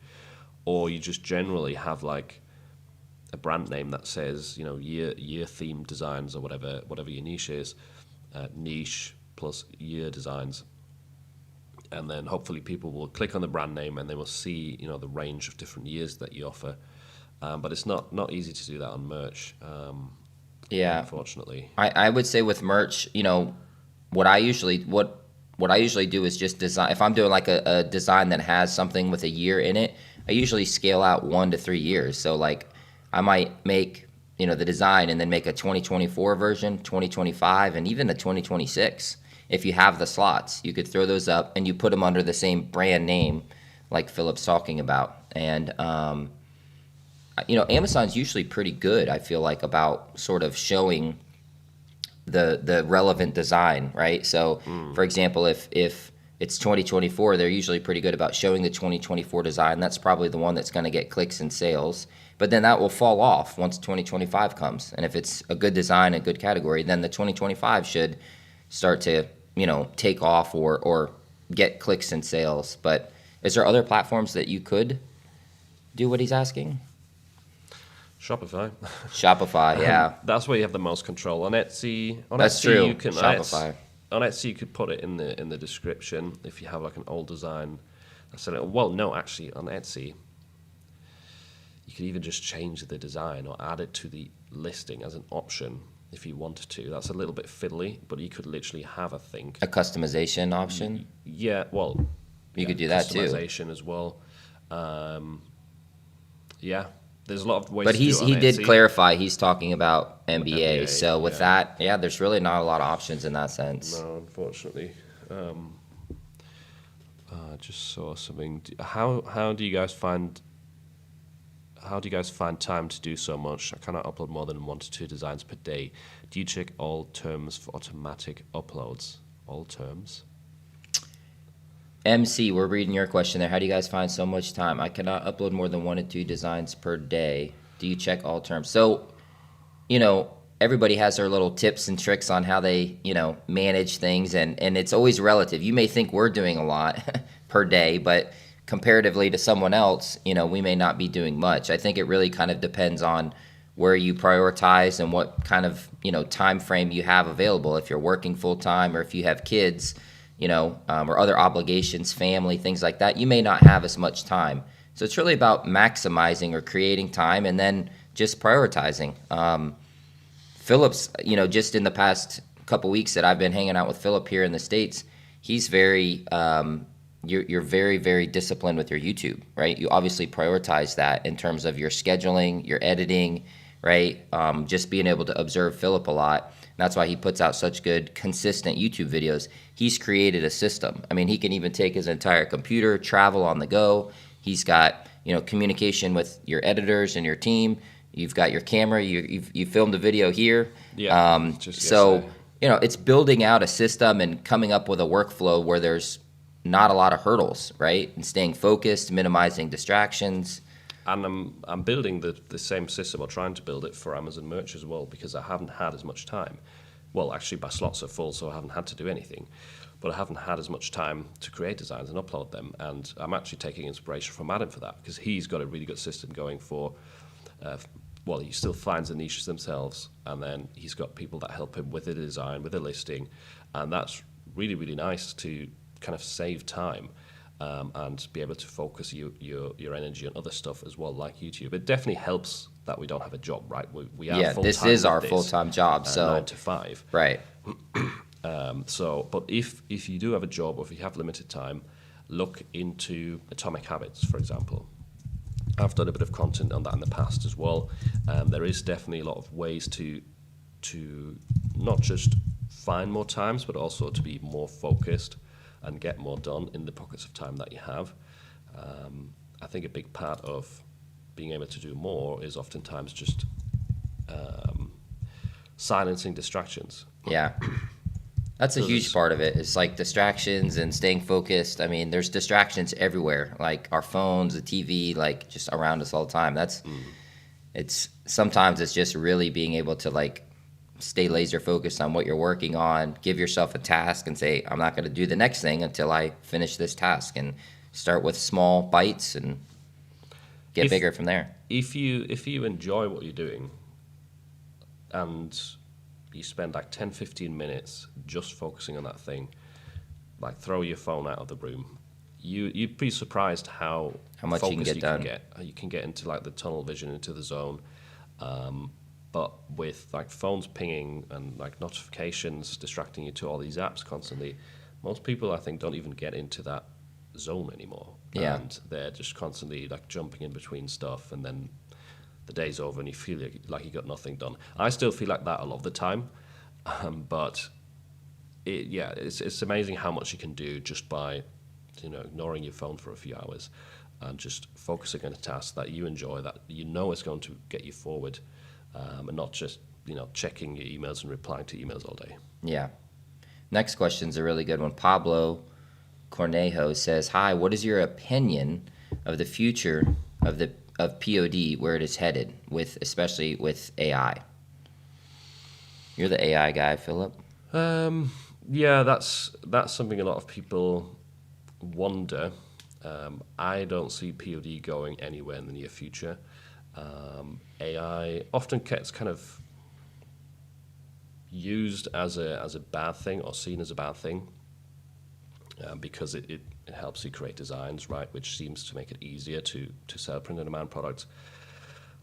Or you just generally have a brand name that says, year themed designs or whatever your niche is, niche plus year designs, and then hopefully people will click on the brand name and they will see the range of different years that you offer. But it's not easy to do that on merch. Unfortunately. I would say with merch, what I usually do is just design. If I'm doing a design that has something with a year in it, I usually scale out 1 to 3 years. So I might make, the design and then make a 2024 version, 2025, and even a 2026. If you have the slots, you could throw those up and you put them under the same brand name like Philip's talking about. And, Amazon's usually pretty good, I feel like, about sort of showing the relevant design, right? So, for example, if it's 2024, they're usually pretty good about showing the 2024 design. That's probably the one that's going to get clicks and sales. But then that will fall off once 2025 comes. And if it's a good design, a good category, then the 2025 should start to, take off or get clicks and sales. But is there other platforms that you could do what he's asking? Shopify. Shopify, yeah. That's where you have the most control. On Etsy, That's Etsy true. You can, Shopify. On Etsy, you could put it in the description if you have like an old design. Well, no, actually, on Etsy, you could even just change the design or add it to the listing as an option if you wanted to. That's a little bit fiddly, but you could literally have a thing. A customization option? Yeah, well, you could do that too. Customization as well. Yeah, there's a lot of ways. But to do it on he did Etsy. clarify he's talking about NBA. NBA, So with that, there's really not a lot of options in that sense. No, unfortunately. I just saw something. How do you guys find time to do so much? I cannot upload more than 1 to 2 designs per day. Do you check all terms for automatic uploads? All terms? MC, we're reading your question there. How do you guys find so much time? I cannot upload more than 1 to 2 designs per day. Do you check all terms? So, everybody has their little tips and tricks on how they, manage things, and it's always relative. You may think we're doing a lot per day, but comparatively to someone else, we may not be doing much. I think it really kind of depends on where you prioritize and what kind of, time frame you have available. If you're working full time or if you have kids, or other obligations, family, things like that, you may not have as much time. So it's really about maximizing or creating time and then just prioritizing. Philip's, just in the past couple weeks that I've been hanging out with Philip here in the States, he's very, you're very, very disciplined with your YouTube, right? You obviously prioritize that in terms of your scheduling, your editing, right? Just being able to observe Philip a lot. That's why he puts out such good, consistent YouTube videos. He's created a system. I mean, he can even take his entire computer, travel on the go. He's got, communication with your editors and your team. You've got your camera. You filmed a video here. Yeah. It's building out a system and coming up with a workflow where there's not a lot of hurdles, right? And staying focused, minimizing distractions. And I'm building the same system, or trying to build it for Amazon merch as well, because I haven't had as much time. Well, actually, my slots are full, so I haven't had to do anything. But I haven't had as much time to create designs and upload them. And I'm actually taking inspiration from Adam for that, because he's got a really good system going for, he still finds the niches themselves, and then he's got people that help him with the design, with the listing. And that's really, really nice to kind of save time. And be able to focus your energy on other stuff as well, like YouTube. It definitely helps that we don't have a job, right? We are full-time. This is our full-time job, so 9 to 5. Right. But if you do have a job, or if you have limited time, look into Atomic Habits, for example. I've done a bit of content on that in the past as well. There is definitely a lot of ways to not just find more times, but also to be more focused and get more done in the pockets of time that you have. I think a big part of being able to do more is oftentimes just silencing distractions. Yeah. That's a huge part of it. It's like distractions and staying focused. I mean, there's distractions everywhere, like our phones, the TV, like just around us all the time. Sometimes it's just really being able to stay laser focused on what you're working on, give yourself a task and say, I'm not going to do the next thing until I finish this task, and start with small bites and get bigger from there. If you enjoy what you're doing and you spend 10, 15 minutes just focusing on that thing, throw your phone out of the room, you'd be surprised how much you can get done. You can get into the tunnel vision, into the zone. But with phones pinging and notifications distracting you to all these apps constantly, most people, I think, don't even get into that zone anymore. Yeah. And they're just constantly jumping in between stuff, and then the day's over and you feel like you got nothing done. I still feel like that a lot of the time, but it's amazing how much you can do just by ignoring your phone for a few hours and just focusing on a task that you enjoy, that is going to get you forward. And not just checking your emails and replying to emails all day. Yeah. Next question's a really good one. Pablo Cornejo says, "Hi, what is your opinion of the future of of POD, where it is headed, especially with AI? You're the AI guy, Philip. Yeah, that's something a lot of people wonder. I don't see POD going anywhere in the near future. AI often gets kind of used as a bad thing or seen as a bad thing because it helps you create designs, right, which seems to make it easier to sell print-on-demand products.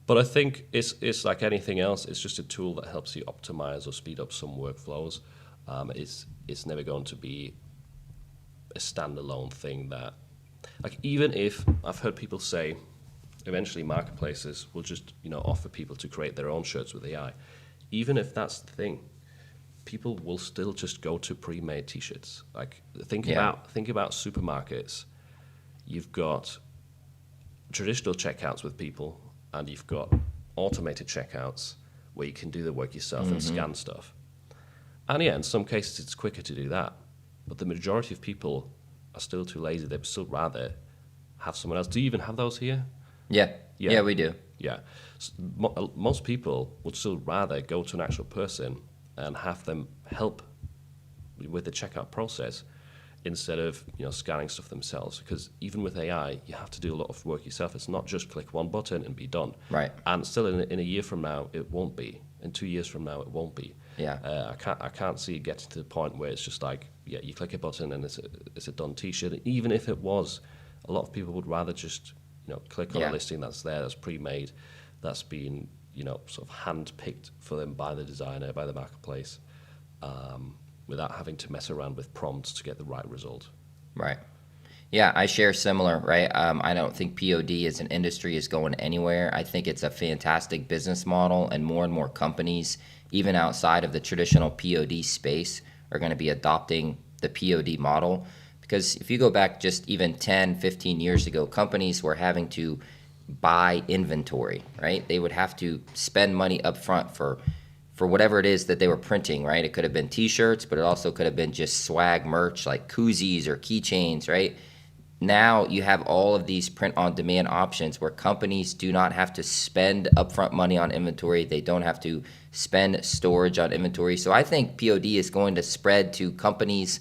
But I think it's like anything else. It's just a tool that helps you optimize or speed up some workflows. It's never going to be a standalone thing that, like, even if I've heard people say, eventually marketplaces will just offer people to create their own shirts with AI. Even if that's the thing, people will still just go to pre-made T-shirts. Like think about supermarkets. You've got traditional checkouts with people, and you've got automated checkouts where you can do the work yourself and scan stuff. And yeah, in some cases it's quicker to do that. But the majority of people are still too lazy. They'd still rather have someone else. Do you even have those here? Yeah, we do. Yeah. Most people would still rather go to an actual person and have them help with the checkout process instead of scanning stuff themselves. Because even with AI, you have to do a lot of work yourself. It's not just click one button and be done. Right. And still, in a year from now, it won't be. In 2 years from now, it won't be. Yeah. I can't see it getting to the point where it's just like, yeah, you click a button and it's a done T-shirt. Even if it was, a lot of people would rather just click on a listing that's there, that's pre-made, that's been sort of hand-picked for them by the designer, by the marketplace, without having to mess around with prompts to get the right result. Right. Yeah, I share similar, right? I don't think POD as an industry is going anywhere. I think it's a fantastic business model, and more companies, even outside of the traditional POD space, are going to be adopting the POD model. Because if you go back just even 10, 15 years ago, companies were having to buy inventory, right? They would have to spend money up front for whatever it is that they were printing, right? It could have been T-shirts, but it also could have been just swag merch like koozies or keychains, right? Now you have all of these print-on-demand options where companies do not have to spend upfront money on inventory. They don't have to spend storage on inventory. So I think POD is going to spread to companies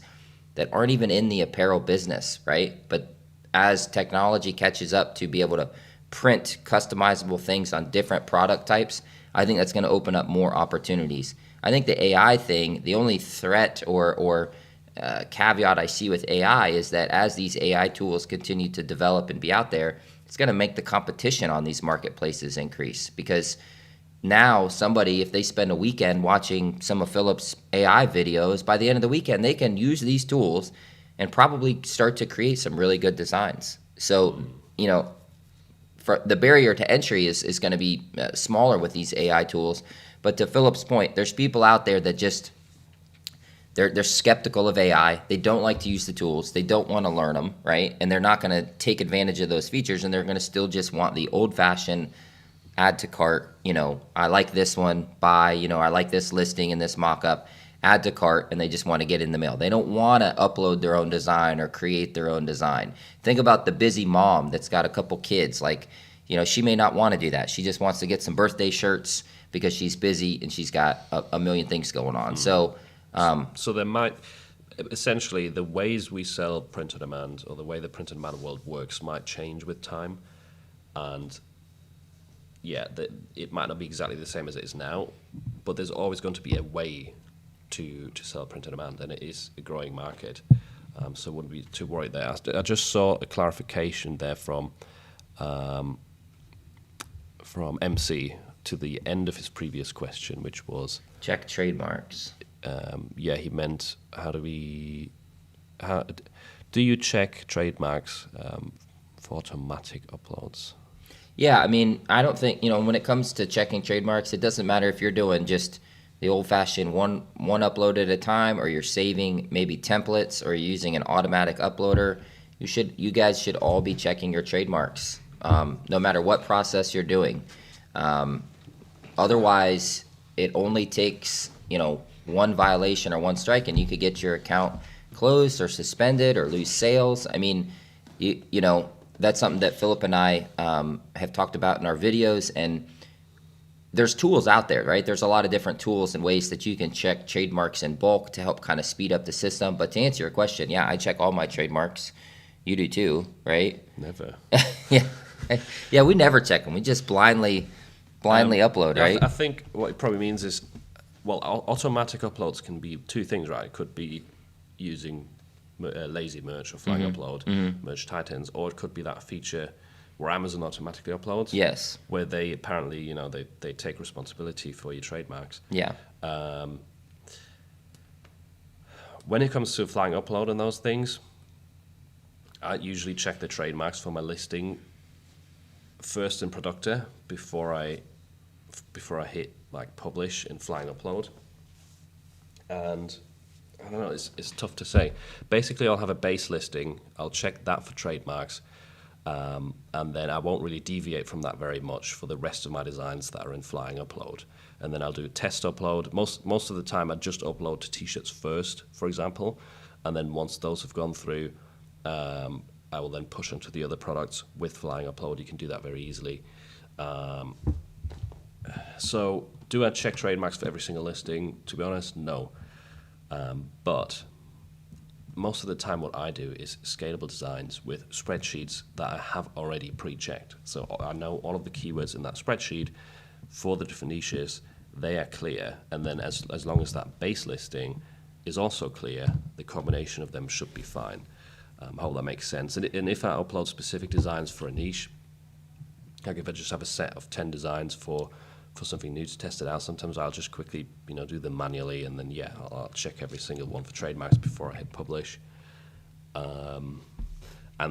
that aren't even in the apparel business, right? But as technology catches up to be able to print customizable things on different product types, I think that's going to open up more opportunities. I think the AI thing, the only threat or caveat I see with AI is that as these AI tools continue to develop and be out there, it's going to make the competition on these marketplaces increase. Because now somebody, if they spend a weekend watching some of Philip's AI videos, by the end of the weekend, they can use these tools and probably start to create some really good designs. So, for the barrier to entry is going to be smaller with these AI tools. But to Philip's point, there's people out there that just, they're skeptical of AI. They don't like to use the tools. They don't want to learn them, right? And they're not going to take advantage of those features, and they're going to still just want the old-fashioned add to cart. I like this one, buy, I like this listing and this mock-up, add to cart, and they just want to get in the mail. They don't want to upload their own design or create their own design. Think about the busy mom that's got a couple kids. Like, she may not want to do that. She just wants to get some birthday shirts because she's busy and she's got a million things going on. So there might, essentially, the ways we sell print-on-demand or the way the print-on-demand world works might change with time. And yeah, it might not be exactly the same as it is now, but there's always going to be a way to sell print-on-demand, and it is a growing market. So wouldn't be too worried there. I just saw a clarification there from MC to the end of his previous question, which was check trademarks. He meant how do you check trademarks for automatic uploads? Yeah, I mean, I don't think, when it comes to checking trademarks, it doesn't matter if you're doing just the old-fashioned one upload at a time, or you're saving maybe templates, or you're using an automatic uploader. You guys should all be checking your trademarks, no matter what process you're doing. Otherwise, it only takes, one violation or one strike, and you could get your account closed or suspended or lose sales. I mean, that's something that Philip and I have talked about in our videos, and there's tools out there, right? There's a lot of different tools and ways that you can check trademarks in bulk to help kind of speed up the system. But to answer your question, yeah, I check all my trademarks. You do too, right? Never. Yeah. Yeah, we never check them. We just blindly upload, right? I think what it probably means is, well, automatic uploads can be two things, right? It could be using lazy merch or flying upload, merch titans, or it could be that feature where Amazon automatically uploads. Yes. Where they apparently, they take responsibility for your trademarks. Yeah. When it comes to flying upload and those things, I usually check the trademarks for my listing first in Productor before I hit like publish in flying upload. And I don't know, it's tough to say. Basically, I'll have a base listing. I'll check that for trademarks, and then I won't really deviate from that very much for the rest of my designs that are in flying upload. And then I'll do a test upload. Most of the time, I just upload to t-shirts first, for example, and then once those have gone through, I will then push onto the other products with flying upload. You can do that very easily. So, do I check trademarks for every single listing? To be honest, no. But most of the time what I do is scalable designs with spreadsheets that I have already pre-checked. So I know all of the keywords in that spreadsheet for the different niches, they are clear. And then as long as that base listing is also clear, the combination of them should be fine. I hope that makes sense. And if I upload specific designs for a niche, like if I just have a set of 10 designs for something new to test it out, sometimes I'll just quickly, do them manually, and then I'll check every single one for trademarks before I hit publish. And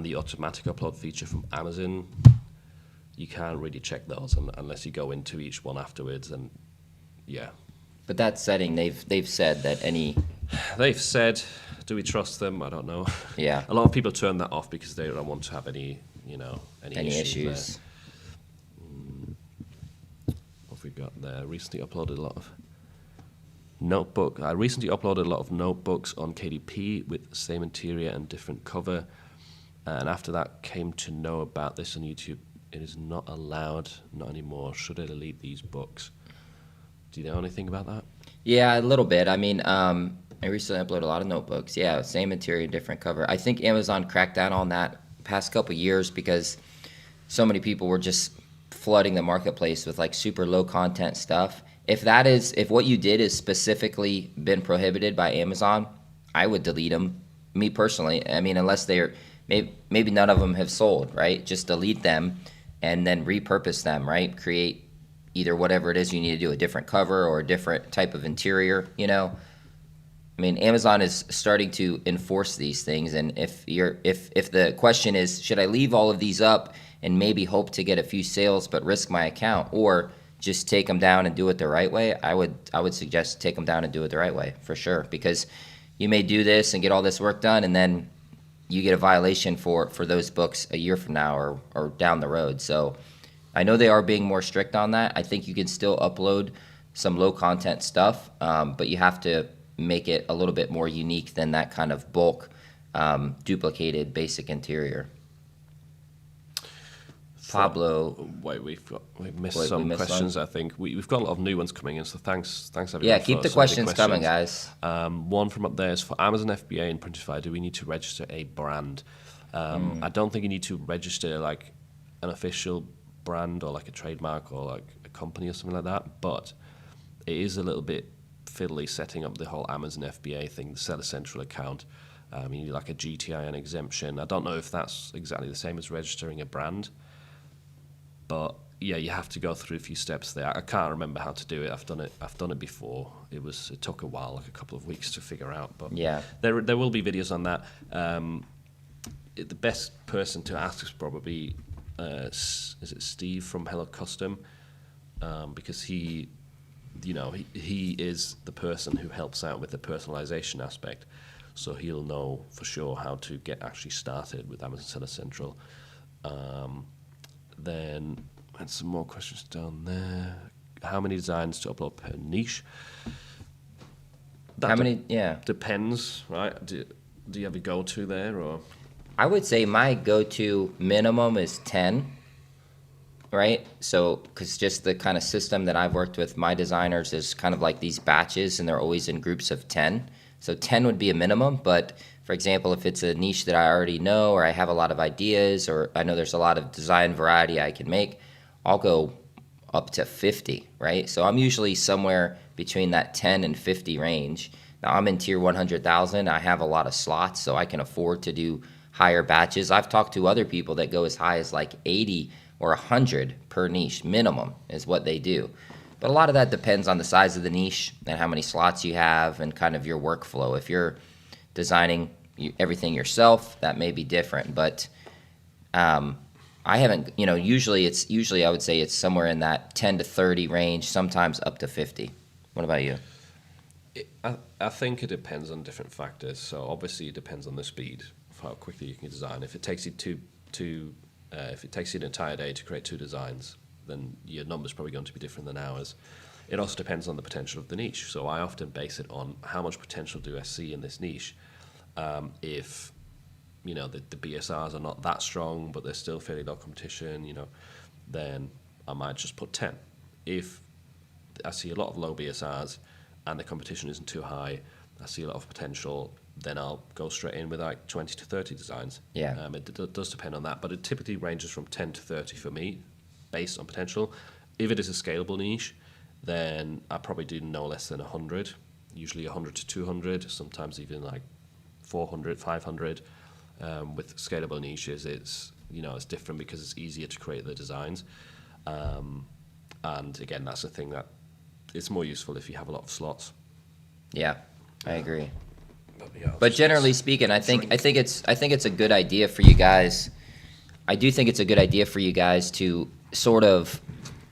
the automatic upload feature from Amazon, you can't really check those unless you go into each one afterwards, and yeah. But that setting, they've said that any... They've said, do we trust them? I don't know. Yeah. A lot of people turn that off because they don't want to have any issues. What have we got there? Recently uploaded a lot of notebooks on KDP with the same interior and different cover. And after that, came to know about this on YouTube. It is not allowed, not anymore. Should I delete these books? Do you know anything about that? Yeah, a little bit. I mean, I recently uploaded a lot of notebooks. Yeah, same interior, different cover. I think Amazon cracked down on that past couple years because so many people were just flooding the marketplace with like super low content stuff. If what you did is specifically been prohibited by Amazon, I would delete them. Me personally, I mean, unless they're maybe none of them have sold, right? Just delete them and then repurpose them, right? Create either whatever it is you need to do, a different cover or a different type of interior, I mean, Amazon is starting to enforce these things, and if the question is, should I leave all of these up and maybe hope to get a few sales but risk my account, or just take them down and do it the right way, I would suggest take them down and do it the right way, for sure, because you may do this and get all this work done, and then you get a violation for those books a year from now or down the road. So I know they are being more strict on that. I think you can still upload some low content stuff, but you have to make it a little bit more unique than that kind of bulk duplicated basic interior. Pablo, wait, we've missed some questions. I think we've got a lot of new ones coming in, so thanks everyone. Yeah, keep the questions coming, guys. One from up there is for Amazon FBA and Printify. Do we need to register a brand? I don't think you need to register like an official brand or like a trademark or like a company or something like that, but it is a little bit fiddly setting up the whole Amazon FBA thing, the Seller Central account. You need like a GTIN exemption. I don't know if that's exactly the same as registering a brand, but yeah, you have to go through a few steps there. I can't remember how to do it. I've done it before. It took a while, like a couple of weeks to figure out. But yeah, there will be videos on that. The best person to ask is probably is it Steve from Hello Custom, because he is the person who helps out with the personalization aspect, so he'll know for sure how to get actually started with Amazon Seller Central. Then I had some more questions down there. How many designs to upload per niche? How many? Yeah, depends, right? Do you have a go-to there, or? I would say my go-to minimum is 10, right? So, because just the kind of system that I've worked with my designers is kind of like these batches, and they're always in groups of 10. So 10 would be a minimum, but for example, if it's a niche that I already know, or I have a lot of ideas, or I know there's a lot of design variety I can make, I'll go up to 50, right? So I'm usually somewhere between that 10 and 50 range. Now I'm in tier 100,000. I have a lot of slots, so I can afford to do higher batches. I've talked to other people that go as high as like 80 or 100 per niche minimum is what they do. But a lot of that depends on the size of the niche and how many slots you have and kind of your workflow. If you're designing everything yourself, that may be different. But I haven't, usually I would say it's somewhere in that 10 to 30 range, sometimes up to 50. What about you? I think it depends on different factors. So obviously it depends on the speed of how quickly you can design. If it takes you if it takes you an entire day to create 2 designs, then your number's probably going to be different than ours. It also depends on the potential of the niche. So I often base it on how much potential do I see in this niche. If the BSRs are not that strong, but there's still fairly low competition, then I might just put 10. If I see a lot of low BSRs and the competition isn't too high, I see a lot of potential, then I'll go straight in with like 20 to 30 designs. Yeah. It does depend on that, but it typically ranges from 10 to 30 for me, based on potential. If it is a scalable niche, then I probably do no less than 100, usually 100 to 200, sometimes even like 400, 500. With scalable niches, it's different because it's easier to create the designs. And again, that's the thing that it's more useful if you have a lot of slots. Yeah, I agree. Yeah, But generally speaking, I think it's a good idea for you guys. I do think it's a good idea for you guys to sort of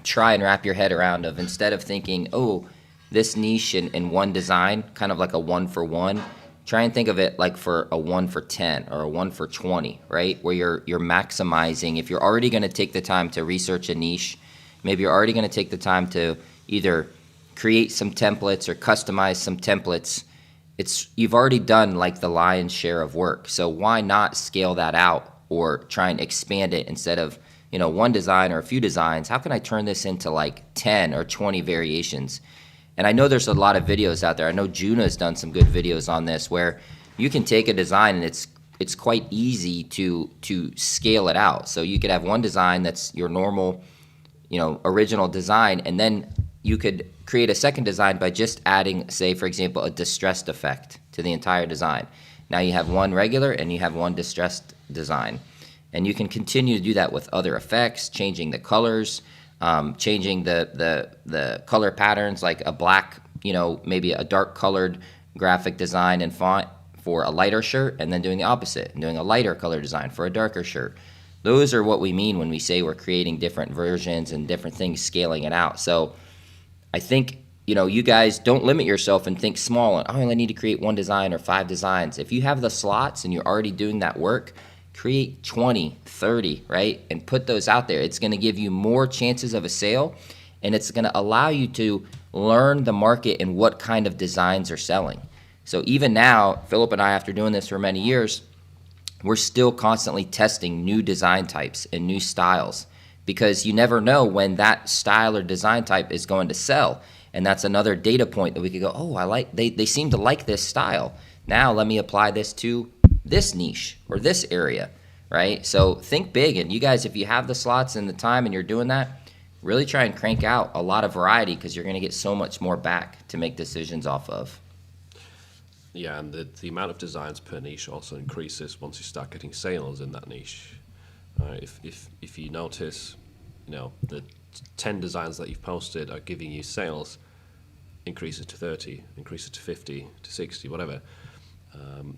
try and wrap your head around of, instead of thinking, oh, this niche in one design, kind of like a 1-for-1, try and think of it like for a 1-for-10 or a 1-for-20, right? Where you're maximizing. If you're already going to take the time to research a niche, maybe you're already going to take the time to either create some templates or customize some templates. You've already done like the lion's share of work. So why not scale that out or try and expand it instead of, one design or a few designs? How can I turn this into like 10 or 20 variations? And I know there's a lot of videos out there. I know Juna's done some good videos on this where you can take a design and it's quite easy to scale it out. So you could have one design that's your normal, original design, and then you could create a second design by just adding, say, for example, a distressed effect to the entire design. Now you have one regular and you have one distressed design. And you can continue to do that with other effects, changing the colors, changing the color patterns, like a black, maybe a dark colored graphic design and font for a lighter shirt, and then doing the opposite and doing a lighter color design for a darker shirt. Those are what we mean when we say we're creating different versions and different things, scaling it out. So I think, you guys don't limit yourself and think small and, I only need to create 1 design or 5 designs. If you have the slots and you're already doing that work, create 20, 30, right? And put those out there. It's going to give you more chances of a sale, and it's going to allow you to learn the market and what kind of designs are selling. So even now, Philip and I, after doing this for many years, we're still constantly testing new design types and new styles, because you never know when that style or design type is going to sell. And that's another data point that we could go, oh, they seem to like this style. Now let me apply this to this niche or this area, right? So think big. And you guys, if you have the slots and the time and you're doing that, really try and crank out a lot of variety, because you're going to get so much more back to make decisions off of. Yeah, and the amount of designs per niche also increases once you start getting sales in that niche. If you notice, the 10 designs that you've posted are giving you sales, increase it to 30, increase it to 50, to 60, whatever.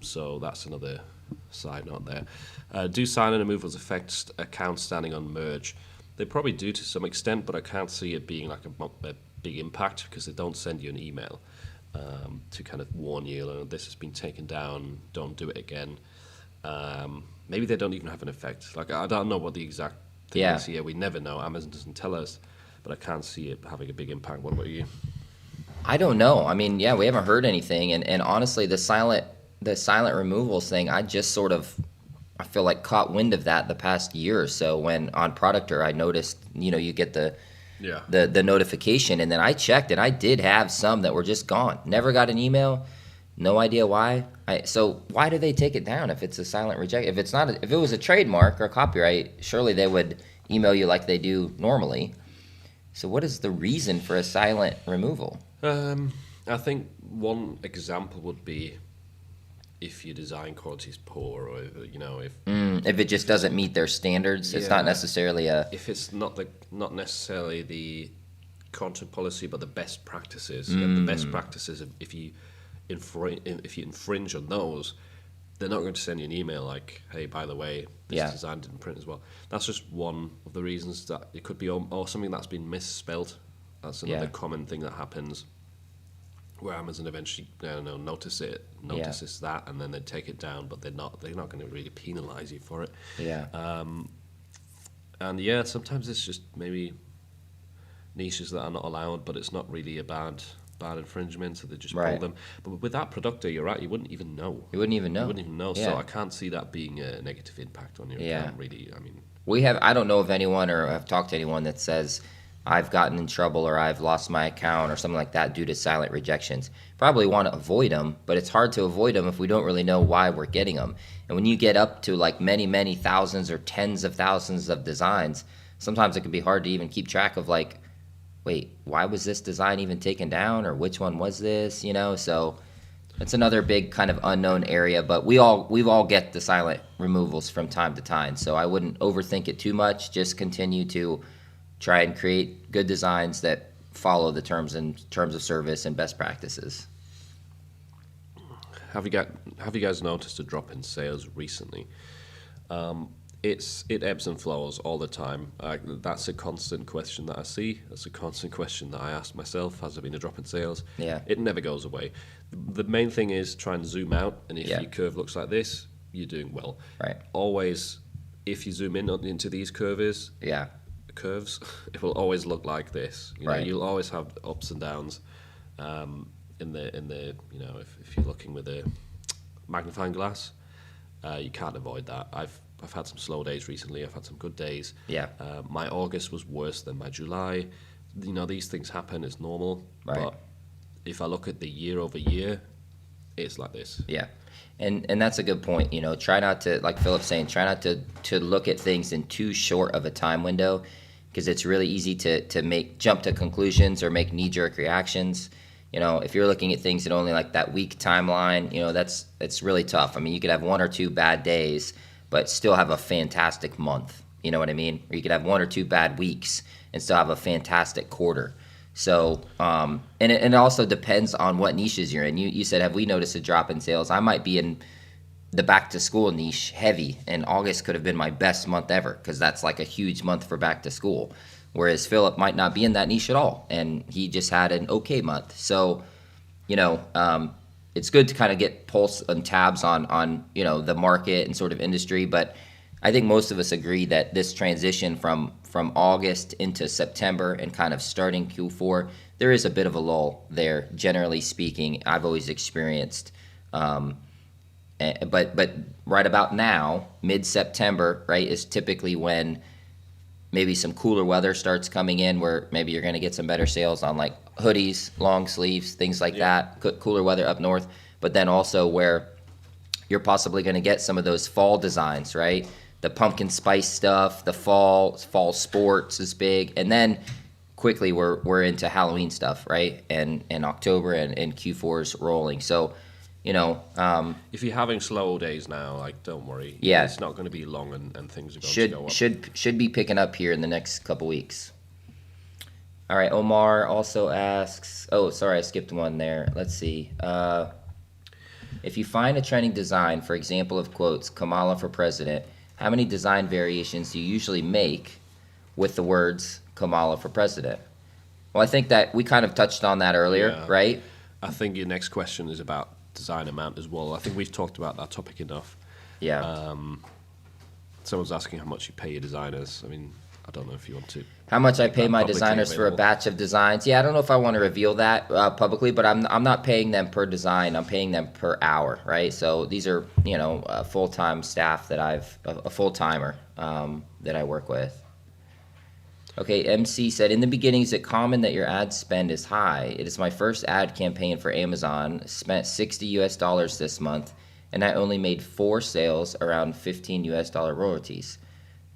So that's another side note there. Do sign-in and removals affect accounts standing on merge? They probably do to some extent, but I can't see it being like a big impact, because they don't send you an email to kind of warn you, this has been taken down, don't do it again. Maybe they don't even have an effect. Like, I don't know what the exact thing is here. We never know. Amazon doesn't tell us, but I can't see it having a big impact. What about you? I don't know. I mean, we haven't heard anything. And honestly, the silent removals thing, I just sort of I feel like caught wind of that the past year or so when on Productor I noticed, you get the notification, and then I checked and I did have some that were just gone. Never got an email, no idea why. So why do they take it down if it's a silent reject? If it's not, if it was a trademark or copyright, surely they would email you like they do normally. So what is the reason for a silent removal? I think one example would be if your design quality is poor, or If it just doesn't meet their standards, it's not necessarily if it's not necessarily the content policy, but the best practices. The best practices, if you infringe on those, they're not going to send you an email like, hey, by the way, this design didn't print as well. That's just one of the reasons that it could be, or something that's been misspelled. That's another common thing that happens, where Amazon eventually, notices that, and then they take it down, but they're not going to really penalize you for it. And sometimes it's just maybe niches that are not allowed, but it's not really a bad infringement, so they just pull them. But with that Productor, you're right, you wouldn't even know. You wouldn't even know. So I can't see that being a negative impact on your account, really. I mean, I don't know of anyone, or I've talked to anyone that says I've gotten in trouble or I've lost my account or something like that due to silent rejections. Probably want to avoid them, but it's hard to avoid them if we don't really know why we're getting them. And when you get up to like many, many thousands or tens of thousands of designs, sometimes it can be hard to even keep track of like, wait, why was this design even taken down, or which one was this, So it's another big kind of unknown area, but we've all get the silent removals from time to time. So I wouldn't overthink it too much. Just continue to try and create good designs that follow the terms of service and best practices. Have you guys noticed a drop in sales recently? It ebbs and flows all the time. That's a constant question that I see. That's a constant question that I ask myself. Has there been a drop in sales? Yeah. It never goes away. The main thing is try and zoom out, and if your curve looks like this, you're doing well. Right. Always, if you zoom into these curves, it will always look like this. You'll always have ups and downs. In the if you're looking with a magnifying glass, you can't avoid that. I've had some slow days recently. I've had some good days. My August was worse than my July. These things happen. It's normal. Right. But if I look at the year over year, it's like this. Yeah. And that's a good point. Try not to, like Philip's saying, try not to look at things in too short of a time window, because it's really easy to jump to conclusions or make knee-jerk reactions. If you're looking at things in only like that week timeline, it's really tough. I mean, you could have one or two bad days, but still have a fantastic month. You know what I mean? Or you could have one or two bad weeks and still have a fantastic quarter. So, and it also depends on what niches you're in. You said, have we noticed a drop in sales? I might be in the back to school niche heavy, and August could have been my best month ever, because that's like a huge month for back to school. Whereas Philip might not be in that niche at all, and he just had an okay month. So, it's good to kind of get pulse and tabs on the market and sort of industry. But I think most of us agree that this transition from August into September and kind of starting Q4, there is a bit of a lull there, generally speaking. I've always experienced. But right about now, mid-September, right, is typically when maybe some cooler weather starts coming in, where maybe you're going to get some better sales on like hoodies, long sleeves, things like that, cooler weather up north. But then also where you're possibly going to get some of those fall designs, right? The pumpkin spice stuff, the fall sports is big. And then quickly we're into Halloween stuff, right? And October and Q4's rolling. So, if you're having slow days now, like, don't worry. Yeah. It's not going to be long, and things are going to go up. Should be picking up here in the next couple weeks. All right, Omar also asks, oh, sorry, I skipped one there. Let's see. If you find a trending design, for example, of quotes, Kamala for president, how many design variations do you usually make with the words Kamala for president? Well, I think that we kind of touched on that earlier, right? I think your next question is about design amount as well. I think we've talked about that topic enough. Yeah. Someone's asking how much you pay your designers. I mean, I don't know if you want to. How much I make pay that my publicly designers for a available. batch of designs? Yeah, I don't know if I want to reveal that publicly, but I'm not paying them per design. I'm paying them per hour, right? So these are full-time staff that a full-timer that I work with. Okay, MC said, in the beginning, is it common that your ad spend is high? It is my first ad campaign for Amazon, spent $60 this month, and I only made 4 sales, around $15 royalties.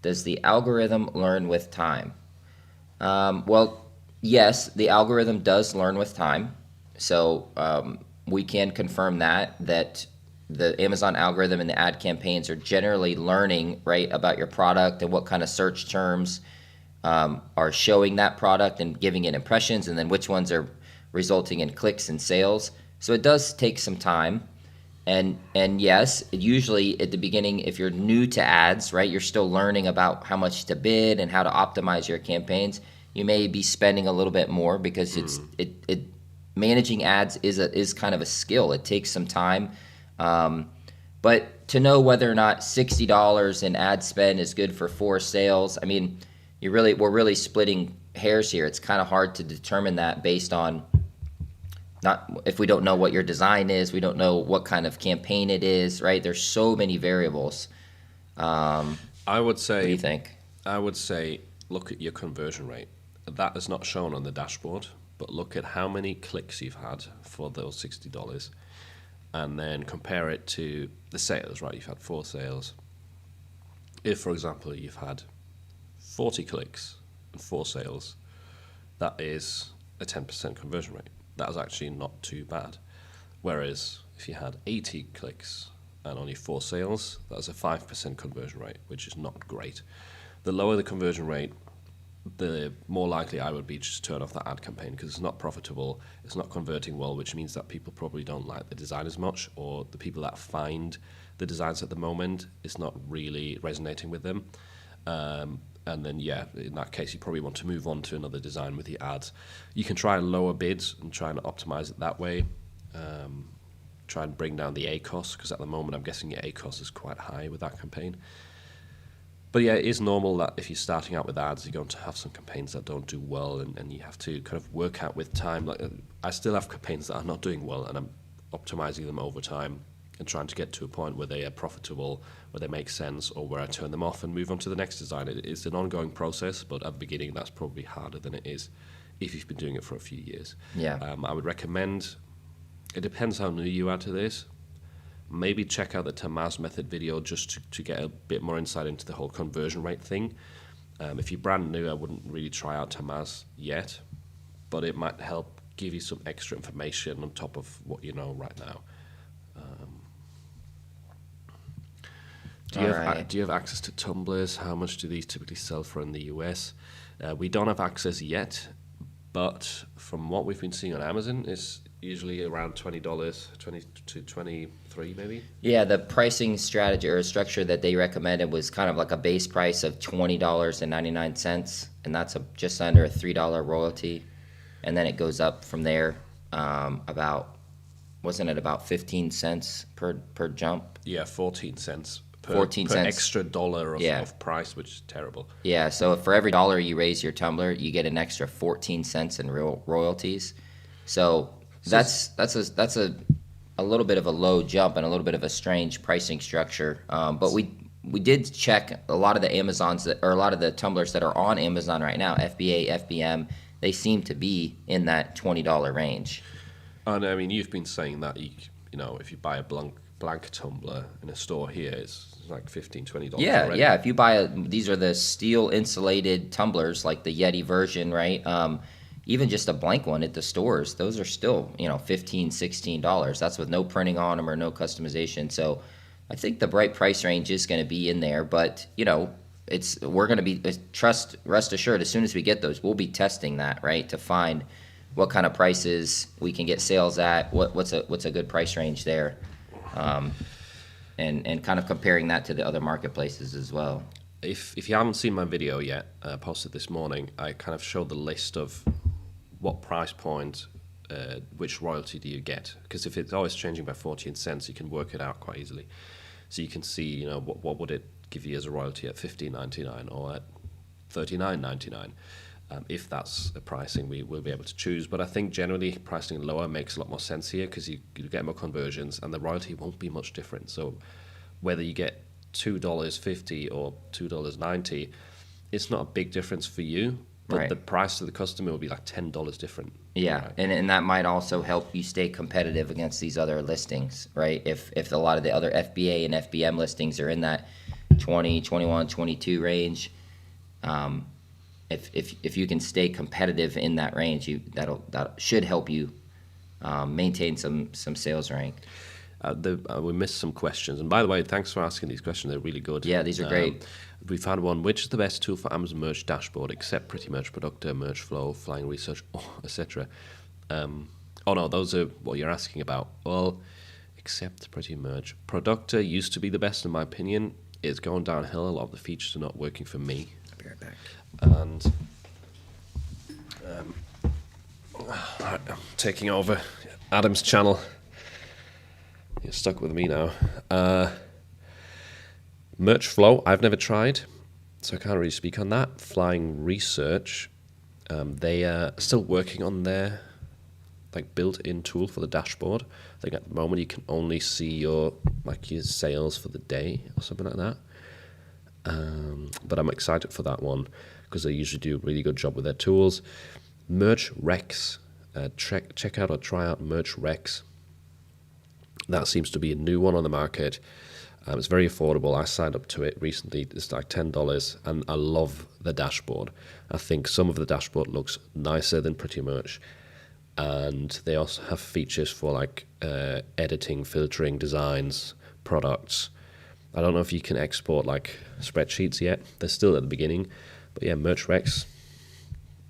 Does the algorithm learn with time? Well, yes, the algorithm does learn with time. So we can confirm that the Amazon algorithm and the ad campaigns are generally learning, right, about your product and what kind of search terms are showing that product and giving it impressions, and then which ones are resulting in clicks and sales. So it does take some time. And yes, usually at the beginning, if you're new to ads, right, you're still learning about how much to bid and how to optimize your campaigns. You may be spending a little bit more because it managing ads is kind of a skill. It takes some time. But to know whether or not $60 in ad spend is good for 4 sales, I mean, we're really splitting hairs here. It's kind of hard to determine that based on not if we don't know what your design is, we don't know what kind of campaign it is, right? There's so many variables. I would say. What do you think? I would say look at your conversion rate. That is not shown on the dashboard, but look at how many clicks you've had for those $60, and then compare it to the sales. Right, you've had 4 sales. If, for example, you've had 40 clicks and 4 sales, that is a 10% conversion rate. That is actually not too bad. Whereas if you had 80 clicks and only 4 sales, that's a 5% conversion rate, which is not great. The lower the conversion rate, the more likely I would be just to turn off that ad campaign, because it's not profitable, it's not converting well, which means that people probably don't like the design as much, or the people that find the designs at the moment, it's not really resonating with them. And then, yeah, in that case, you probably want to move on to another design with the ads. You can try and lower bids and try and optimize it that way. Try and bring down the ACOS, because at the moment I'm guessing your ACOS is quite high with that campaign. But yeah, it is normal that if you're starting out with ads, you're going to have some campaigns that don't do well, and you have to kind of work out with time. Like, I still have campaigns that are not doing well, and I'm optimizing them over time and trying to get to a point where they are profitable, where they make sense, or where I turn them off and move on to the next design. It's an ongoing process, but at the beginning that's probably harder than it is if you've been doing it for a few years. Yeah. I would recommend, it depends how new you are to this, maybe check out the Tamaz method video just to get a bit more insight into the whole conversion rate thing. If you're brand new, I wouldn't really try out Tamaz yet, but it might help give you some extra information on top of what you know right now. Do you have access to tumblers? How much do these typically sell for in the US? We don't have access yet, but from what we've been seeing on Amazon, it's usually around $20, $20 to $23 maybe. Yeah, the pricing strategy or structure that they recommended was kind of like a base price of $20.99, and that's just under a $3 royalty, and then it goes up from there. Wasn't it about 15 cents per jump? Yeah, 14 cents. 14 per cents. extra dollar of price, which is terrible. Yeah, so for every dollar you raise your Tumbler, you get an extra 14 cents in royalties. So that's a little bit of a low jump and a little bit of a strange pricing structure. But we did check a lot of the a lot of the Tumblers that are on Amazon right now, FBA, FBM, they seem to be in that $20 range. And I mean, you've been saying that if you buy a blank Tumbler in a store here, it's like $15, $20 already. Yeah. If you buy these are the steel insulated tumblers, like the Yeti version, right? Even just a blank one at the stores, those are still, $15, $16. That's with no printing on them or no customization. So I think the right price range is going to be in there, but we're going to be rest assured, as soon as we get those, we'll be testing that, right, to find what kind of prices we can get sales at, what's a good price range there. And kind of comparing that to the other marketplaces as well. If you haven't seen my video yet, I posted this morning, I kind of showed the list of what price point, which royalty do you get? Because if it's always changing by 14 cents, you can work it out quite easily. So you can see, what would it give you as a royalty at $15.99 or at $39.99. If that's a pricing we will be able to choose. But I think generally pricing lower makes a lot more sense here because you get more conversions and the royalty won't be much different. So whether you get $2.50 or $2.90, it's not a big difference for you, but Right. the price to the customer will be like $10 different. Yeah, Right. and that might also help you stay competitive against these other listings, right? If a lot of the other FBA and FBM listings are in that 20, 21, 22 range, if you can stay competitive in that range, that should help you maintain some sales rank. We missed some questions. And by the way, thanks for asking these questions. They're really good. Yeah, these are great. We've had one. Which is the best tool for Amazon Merch dashboard, except Pretty Merch, Productor, Merch Flow, Flying Research, etc.? Oh, no, those are what you're asking about. Well, except Pretty Merch. Productor used to be the best, in my opinion. It's going downhill. A lot of the features are not working for me. I'll be right back. And I'm taking over Adam's channel. You're stuck with me now. Merch Flow, I've never tried, so I can't really speak on that. Flying Research, they are still working on their built-in tool for the dashboard. I think at the moment you can only see your sales for the day or something like that. But I'm excited for that one because they usually do a really good job with their tools. Merch Rex, check out or try out Merch Rex. That seems to be a new one on the market. It's very affordable. I signed up to it recently. It's like $10, and I love the dashboard. I think some of the dashboard looks nicer than Pretty Merch, and they also have features for editing, filtering, designs, products. I don't know if you can export spreadsheets yet. They're still at the beginning, but yeah, Merch Rex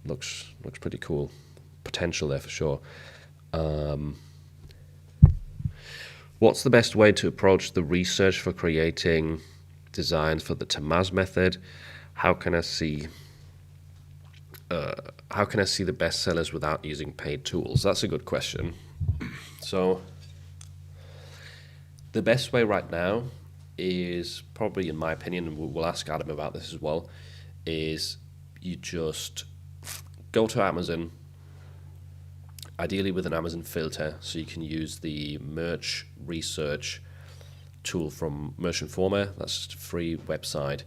looks pretty cool. Potential there for sure. What's the best way to approach the research for creating designs for the Tamaz method? How can I see the bestsellers without using paid tools? That's a good question. So the best way right now is probably, in my opinion, and we'll ask Adam about this as well, is you just go to Amazon, ideally with an Amazon filter, so you can use the merch research tool from Merch Informer. That's just a free website.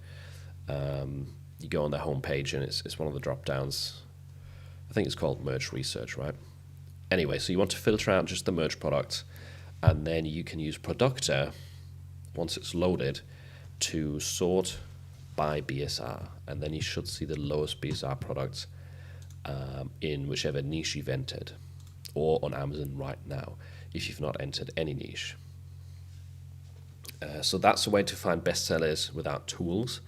You go on their homepage and it's one of the drop downs. I think it's called Merch Research, right? Anyway, so you want to filter out just the merch products, and then you can use Productor once it's loaded to sort by BSR, and then you should see the lowest BSR products in whichever niche you've entered, or on Amazon right now if you've not entered any niche. So that's a way to find bestsellers without tools.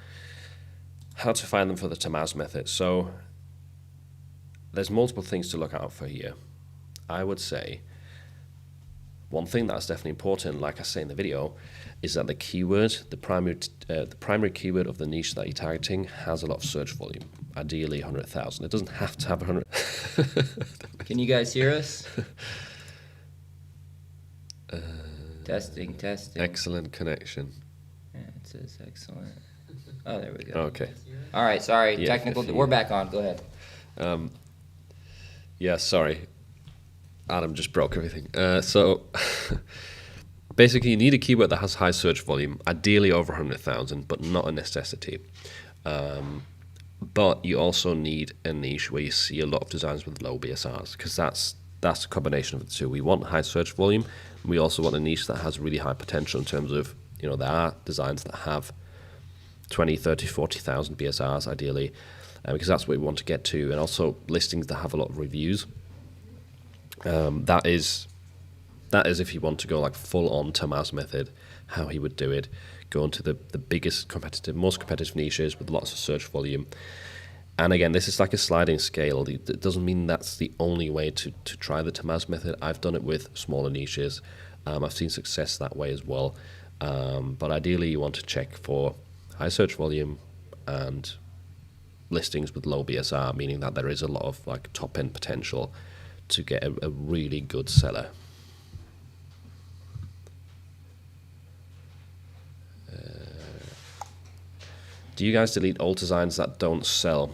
How to find them for the Tamaz method. So there's multiple things to look out for here. I would say one thing that's definitely important, like I say in the video, is that the keyword, the primary keyword of the niche that you're targeting has a lot of search volume, ideally 100,000. It doesn't have to have 100. Can you guys hear us? Testing. Excellent connection. Yeah, it says excellent. Oh, there we go. Okay. All right, sorry, Yeah, technical. if you- We're back on. Go ahead. Yeah, sorry. Adam just broke everything. So basically, you need a keyword that has high search volume, ideally over 100,000, but not a necessity. But you also need a niche where you see a lot of designs with low BSRs, because that's a combination of the two. We want high search volume. We also want a niche that has really high potential in terms of, there are designs that have 20, 30, 40,000 BSRs ideally, because that's what we want to get to, and also listings that have a lot of reviews. That is if you want to go full on Tamaz method, how he would do it, go into the biggest most competitive niches with lots of search volume. And again, this is like a sliding scale. It doesn't mean that's the only way to try the Tamaz method. I've done it with smaller niches. I've seen success that way as well. But ideally, you want to check for high search volume and listings with low BSR, meaning that there is a lot of top end potential to get a really good seller. Do you guys delete all designs that don't sell?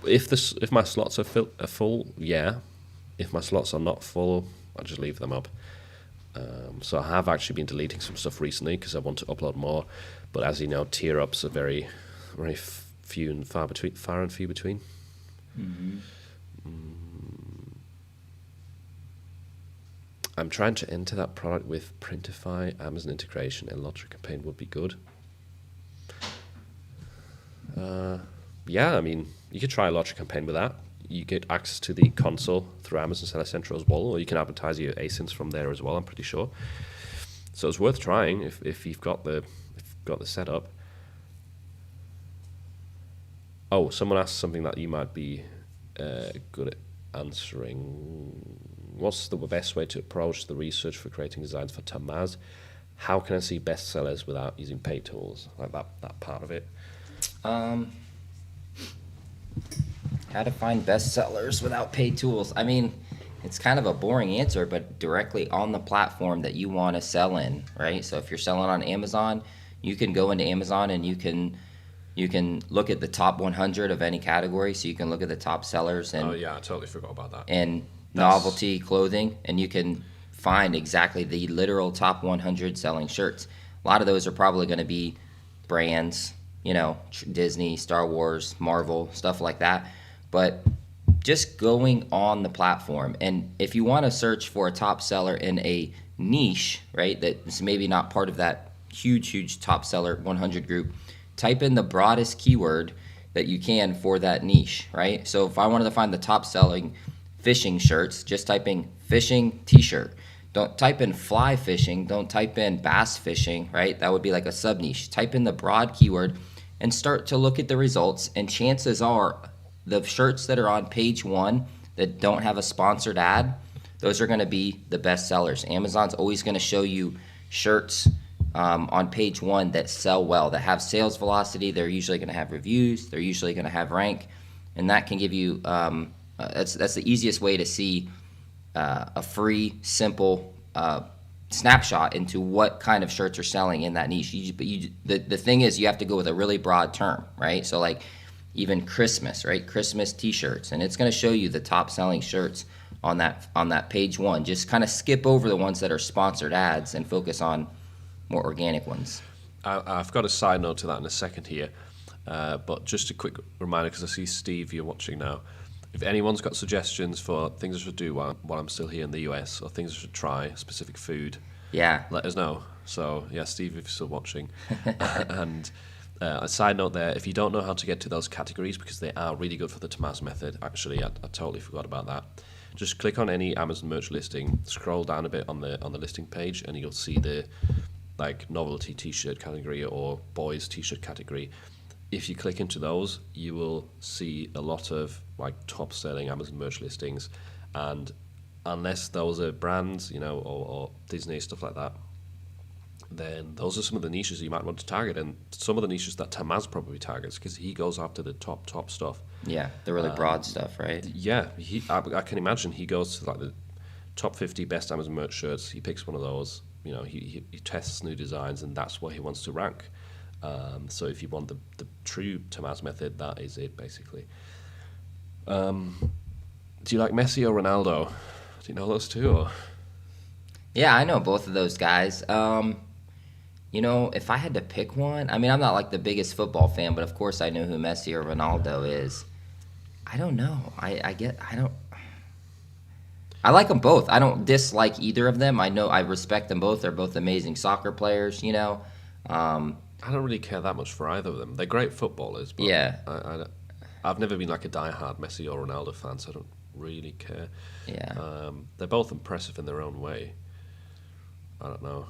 If my slots are full, yeah. If my slots are not full, I just leave them up. So I have actually been deleting some stuff recently because I want to upload more. But as you know, tier ups are very, very few and far and few between. Mm-hmm. I'm trying to enter that product with Printify, Amazon integration, and lottery campaign would be good. Yeah, I mean, you could try a lottery campaign with that. You get access to the console through Amazon Seller Central as well, or you can advertise your ASINs from there as well, I'm pretty sure. So it's worth trying if you've got the setup. Oh, someone asked something that you might be good at answering. What's the best way to approach the research for creating designs for Tamaz? How can I see bestsellers without using paid tools? Like that part of it. How to find bestsellers without paid tools. I mean, it's kind of a boring answer, but directly on the platform that you want to sell in, right? So if you're selling on Amazon, you can go into Amazon and you can look at the top 100 of any category. So you can look at the top sellers and Oh yeah, I totally forgot about that. And novelty clothing, and you can find exactly the literal top 100 selling shirts. A lot of those are probably going to be brands, Disney, Star Wars, Marvel, stuff like that. But just going on the platform, and if you want to search for a top seller in a niche, right, that's maybe not part of that huge top seller 100 group, type in the broadest keyword that you can for that niche, right? So if I wanted to find the top selling fishing shirts, just typing fishing t-shirt. Don't type in fly fishing, don't type in bass fishing, right? That would be like a sub niche. Type in the broad keyword and start to look at the results, and chances are the shirts that are on page 1 that don't have a sponsored ad, those are going to be the best sellers. Amazon's always going to show you shirts on page 1 that sell well, that have sales velocity. They're usually going to have reviews. They're usually going to have rank, and that can give you that's the easiest way to see a free, simple snapshot into what kind of shirts are selling in that niche. The thing is, you have to go with a really broad term, right? So like even Christmas, right? Christmas t-shirts, and it's going to show you the top selling shirts on that page 1. Just kind of skip over the ones that are sponsored ads and focus on more organic ones. I've got a side note to that in a second here, but just a quick reminder, because I see Steve, you're watching now. If anyone's got suggestions for things I should do while I'm still here in the US, or things I should try, specific food, let us know. So yeah, Steve, if you're still watching. And a side note there, if you don't know how to get to those categories, because they are really good for the Tamaz method, actually, I totally forgot about that. Just click on any Amazon merch listing, scroll down a bit on the listing page, and you'll see the like novelty t-shirt category or boys t-shirt category. If you click into those, you will see a lot of like top selling Amazon merch listings, and unless those are brands, or Disney, stuff like that, then those are some of the niches you might want to target, and some of the niches that Tamaz probably targets, because he goes after the top stuff. Yeah, the really broad stuff, right? Yeah, I can imagine he goes to like the top 50 best Amazon merch shirts. He picks one of those. He tests new designs, and that's where he wants to rank. So if you want the true Tamaz method, that is it, basically. Do you like Messi or Ronaldo? Do you know those two? Or? Yeah, I know both of those guys. If I had to pick one, I mean, I'm not like the biggest football fan, but of course I know who Messi or Ronaldo is. I don't know. I like them both. I don't dislike either of them. I respect them both. They're both amazing soccer players, I don't really care that much for either of them. They're great footballers, but yeah. I've never been like a diehard Messi or Ronaldo fan, so I don't really care. Yeah. They're both impressive in their own way. I don't know.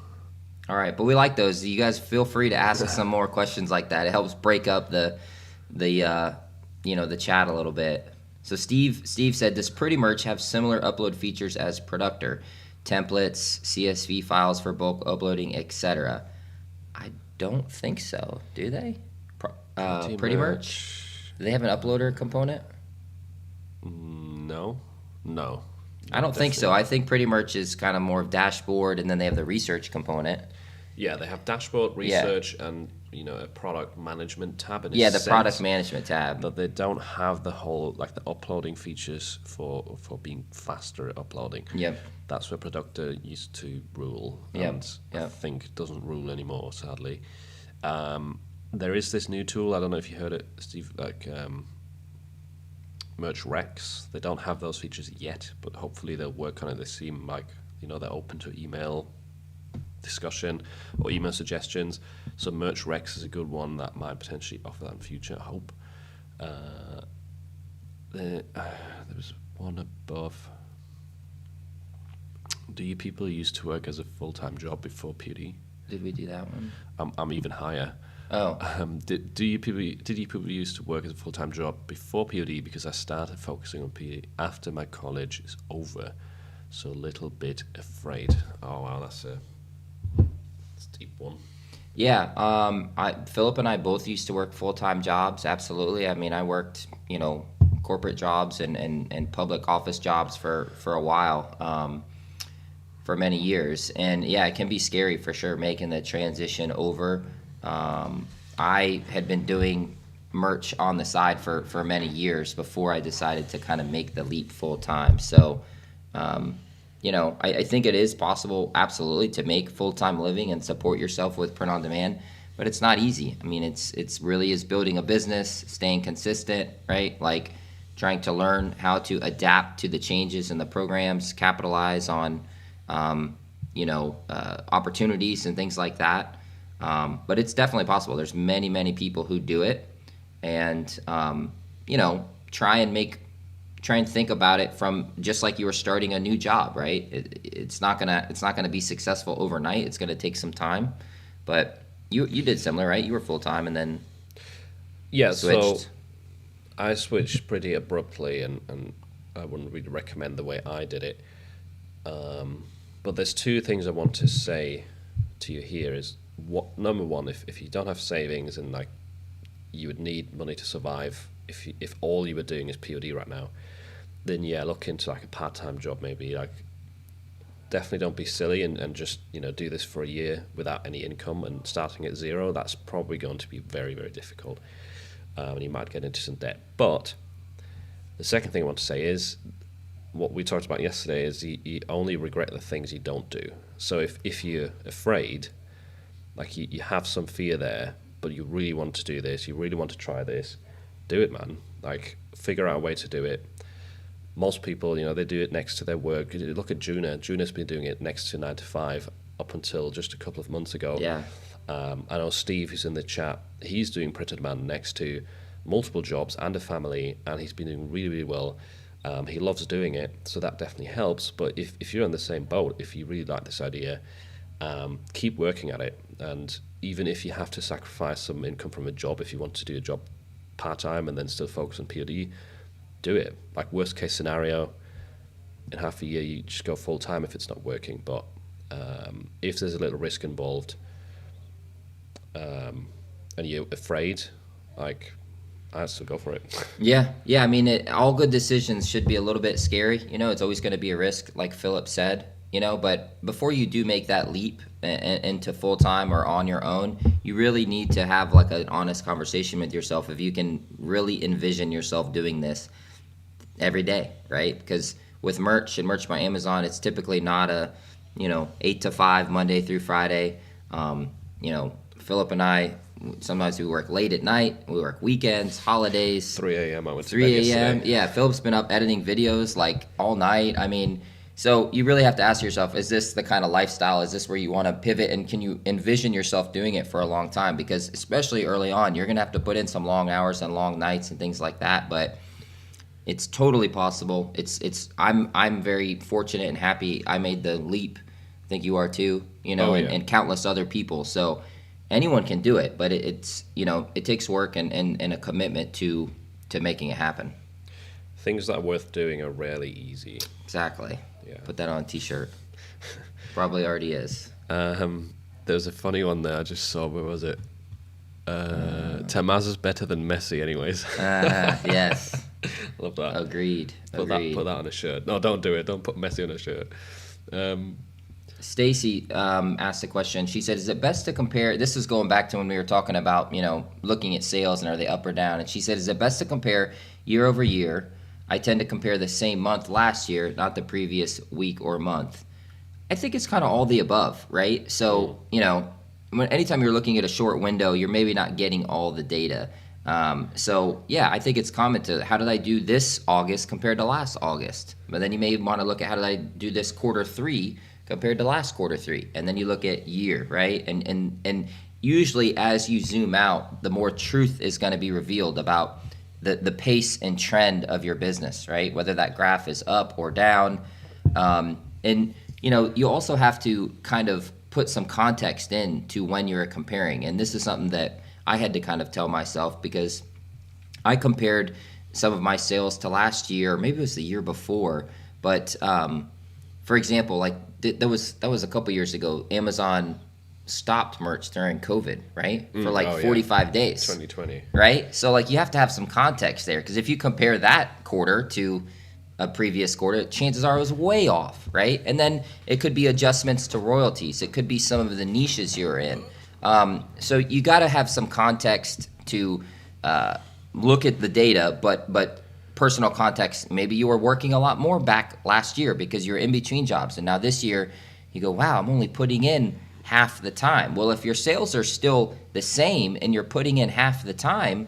All right, but we like those. You guys feel free to ask some more questions like that. It helps break up the chat a little bit. So Steve said, does Pretty Merch have similar upload features as Productor? Templates, CSV files for bulk uploading, etc. I don't think so. Do they? Pretty Merch? Do they have an uploader component? No. I don't think so. I think Pretty Merch is kind of more of dashboard, and then they have the research component. Yeah, they have dashboard, Yeah. research, and a product management tab. And Yeah, the product management tab. But they don't have the whole like the uploading features for being faster at uploading. Yep. That's where Productor used to rule, Yep. and I Yep. think doesn't rule anymore, sadly. There is this new tool. I don't know if you heard it, Steve. Like Merch Rex. They don't have those features yet, but hopefully they'll work on it. They seem like they're open to email discussion or email suggestions. So Merch Rex is a good one that might potentially offer that in future, I hope. There was one above. Do you people used to work as a full-time job before PewDie? Did we do that one? I'm even higher. Oh. Did you people used to work as a full-time job before PewDie? Because I started focusing on PewDie after my college is over, so a little bit afraid. Oh wow, that's a deep one. Yeah, Philip and I both used to work full-time jobs. Absolutely. I mean, I worked, corporate jobs and public office jobs for a while, for many years. And yeah, it can be scary for sure making the transition over. I had been doing merch on the side for many years before I decided to kind of make the leap full-time. So, I think it is possible, absolutely, to make full-time living and support yourself with print on demand, but it's not easy. I mean, it's really is building a business, staying consistent, right? Like trying to learn how to adapt to the changes in the programs, capitalize on, opportunities and things like that. But it's definitely possible. There's many, many people who do it, and try and think about it from just like you were starting a new job, right? It's not gonna be successful overnight. It's gonna take some time, but you did similar, right? You were full time and then switched. So I switched pretty abruptly, and I wouldn't really recommend the way I did it. But there's two things I want to say to you here. Is number one, if you don't have savings and like you would need money to survive, if all you were doing is POD right now, then yeah, look into like a part-time job maybe. Like definitely don't be silly and just do this for a year without any income and starting at zero. That's probably going to be very, very difficult, and you might get into some debt. But the second thing I want to say is what we talked about yesterday is you only regret the things you don't do. So if you're afraid, like you have some fear there, but you really want to do this, you really want to try this, do it, man. Like figure out a way to do it. Most people, they do it next to their work. Look at Juna. Juna's been doing it next to 9 to 5 up until just a couple of months ago. Yeah. I know Steve, who's in the chat, he's doing print on demand next to multiple jobs and a family, and he's been doing really, really well. He loves doing it, so that definitely helps. But if you're in the same boat, if you really like this idea, keep working at it. And even if you have to sacrifice some income from a job, if you want to do a job part-time and then still focus on POD, do it. Like worst case scenario, in half a year you just go full-time if it's not working. But if there's a little risk involved, and you're afraid, like I'd still go for it. Yeah. I mean, all good decisions should be a little bit scary. It's always going to be a risk, like Philip said. But before you do make that leap into full time or on your own, you really need to have like an honest conversation with yourself if you can really envision yourself doing this every day, right? Because with merch and merch by Amazon, it's typically not a 8 to 5 Monday through Friday. Philip and I, sometimes we work late at night, we work weekends, holidays. 3 a.m. I went to 3 bed a.m. yesterday. Yeah, Philip's been up editing videos like all night. I mean, so you really have to ask yourself, is this the kind of lifestyle? Is this where you want to pivot? And can you envision yourself doing it for a long time? Because especially early on, you're going to have to put in some long hours and long nights and things like that. But it's totally possible. I'm very fortunate and happy I made the leap. I think you are too, and countless other people. So anyone can do it, but it takes work and a commitment to making it happen. Things that are worth doing are rarely easy. Exactly. Yeah. Put that on a t-shirt. Probably already is. There's a funny one there I just saw. Where was it? Tamaz is better than Messi anyways. Yes. Love that. Agreed. Put that on a shirt. No, don't do it. Don't put Messi on a shirt. Stacy asked a question. She said, is it best to compare, this is going back to when we were talking about, looking at sales and are they up or down? And she said, is it best to compare year over year? I tend to compare the same month last year, not the previous week or month. I think it's kind of all the above, right? So, anytime you're looking at a short window, you're maybe not getting all the data. I think it's common to, how did I do this August compared to last August? But then you may want to look at, how did I do this quarter 3 compared to last quarter 3? And then you look at year, right? And usually as you zoom out, the more truth is going to be revealed about the pace and trend of your business, right? Whether that graph is up or down. You also have to kind of put some context in to when you're comparing. And this is something that I had to kind of tell myself, because I compared some of my sales to last year, maybe it was the year before. But for example, like that was a couple years ago, Amazon stopped merch during COVID, right? For 45 days. 2020. Right? So like you have to have some context there, because if you compare that quarter to a previous quarter, chances are it was way off, right? And then it could be adjustments to royalties. It could be some of the niches you're in. So you got to have some context to look at the data, but personal context. Maybe you were working a lot more back last year because you're in between jobs, and now this year you go, wow, I'm only putting in half the time. Well, if your sales are still the same and you're putting in half the time,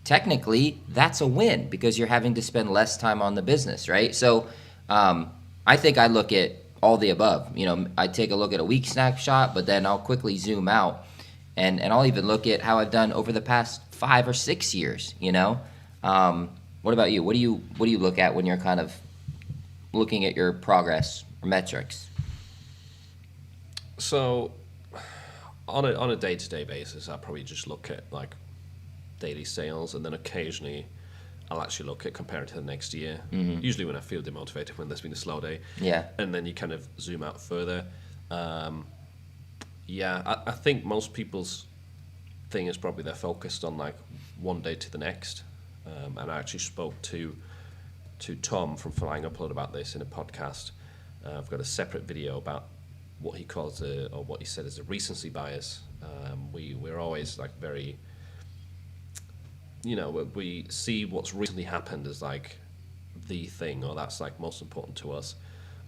technically that's a win, because you're having to spend less time on the business, right? So I think I look at all the above. I take a look at a week snapshot, but then I'll quickly zoom out, and I'll even look at how I've done over the past 5 or 6 years. What about you? What do you look at when you're kind of looking at your progress or metrics? So on a day-to-day basis, I probably just look at like daily sales, and then occasionally I'll actually look at compare it to the next year. Usually when I feel demotivated, when there's been a slow day. Yeah. And then you kind of zoom out further. I think most people's thing is probably they're focused on like one day to the next. And I actually spoke to Tom from Flying Upload about this in a podcast. I've got a separate video about what he calls or what he said is a recency bias. We're always like very, we see what's recently happened as like the thing, or that's like most important to us.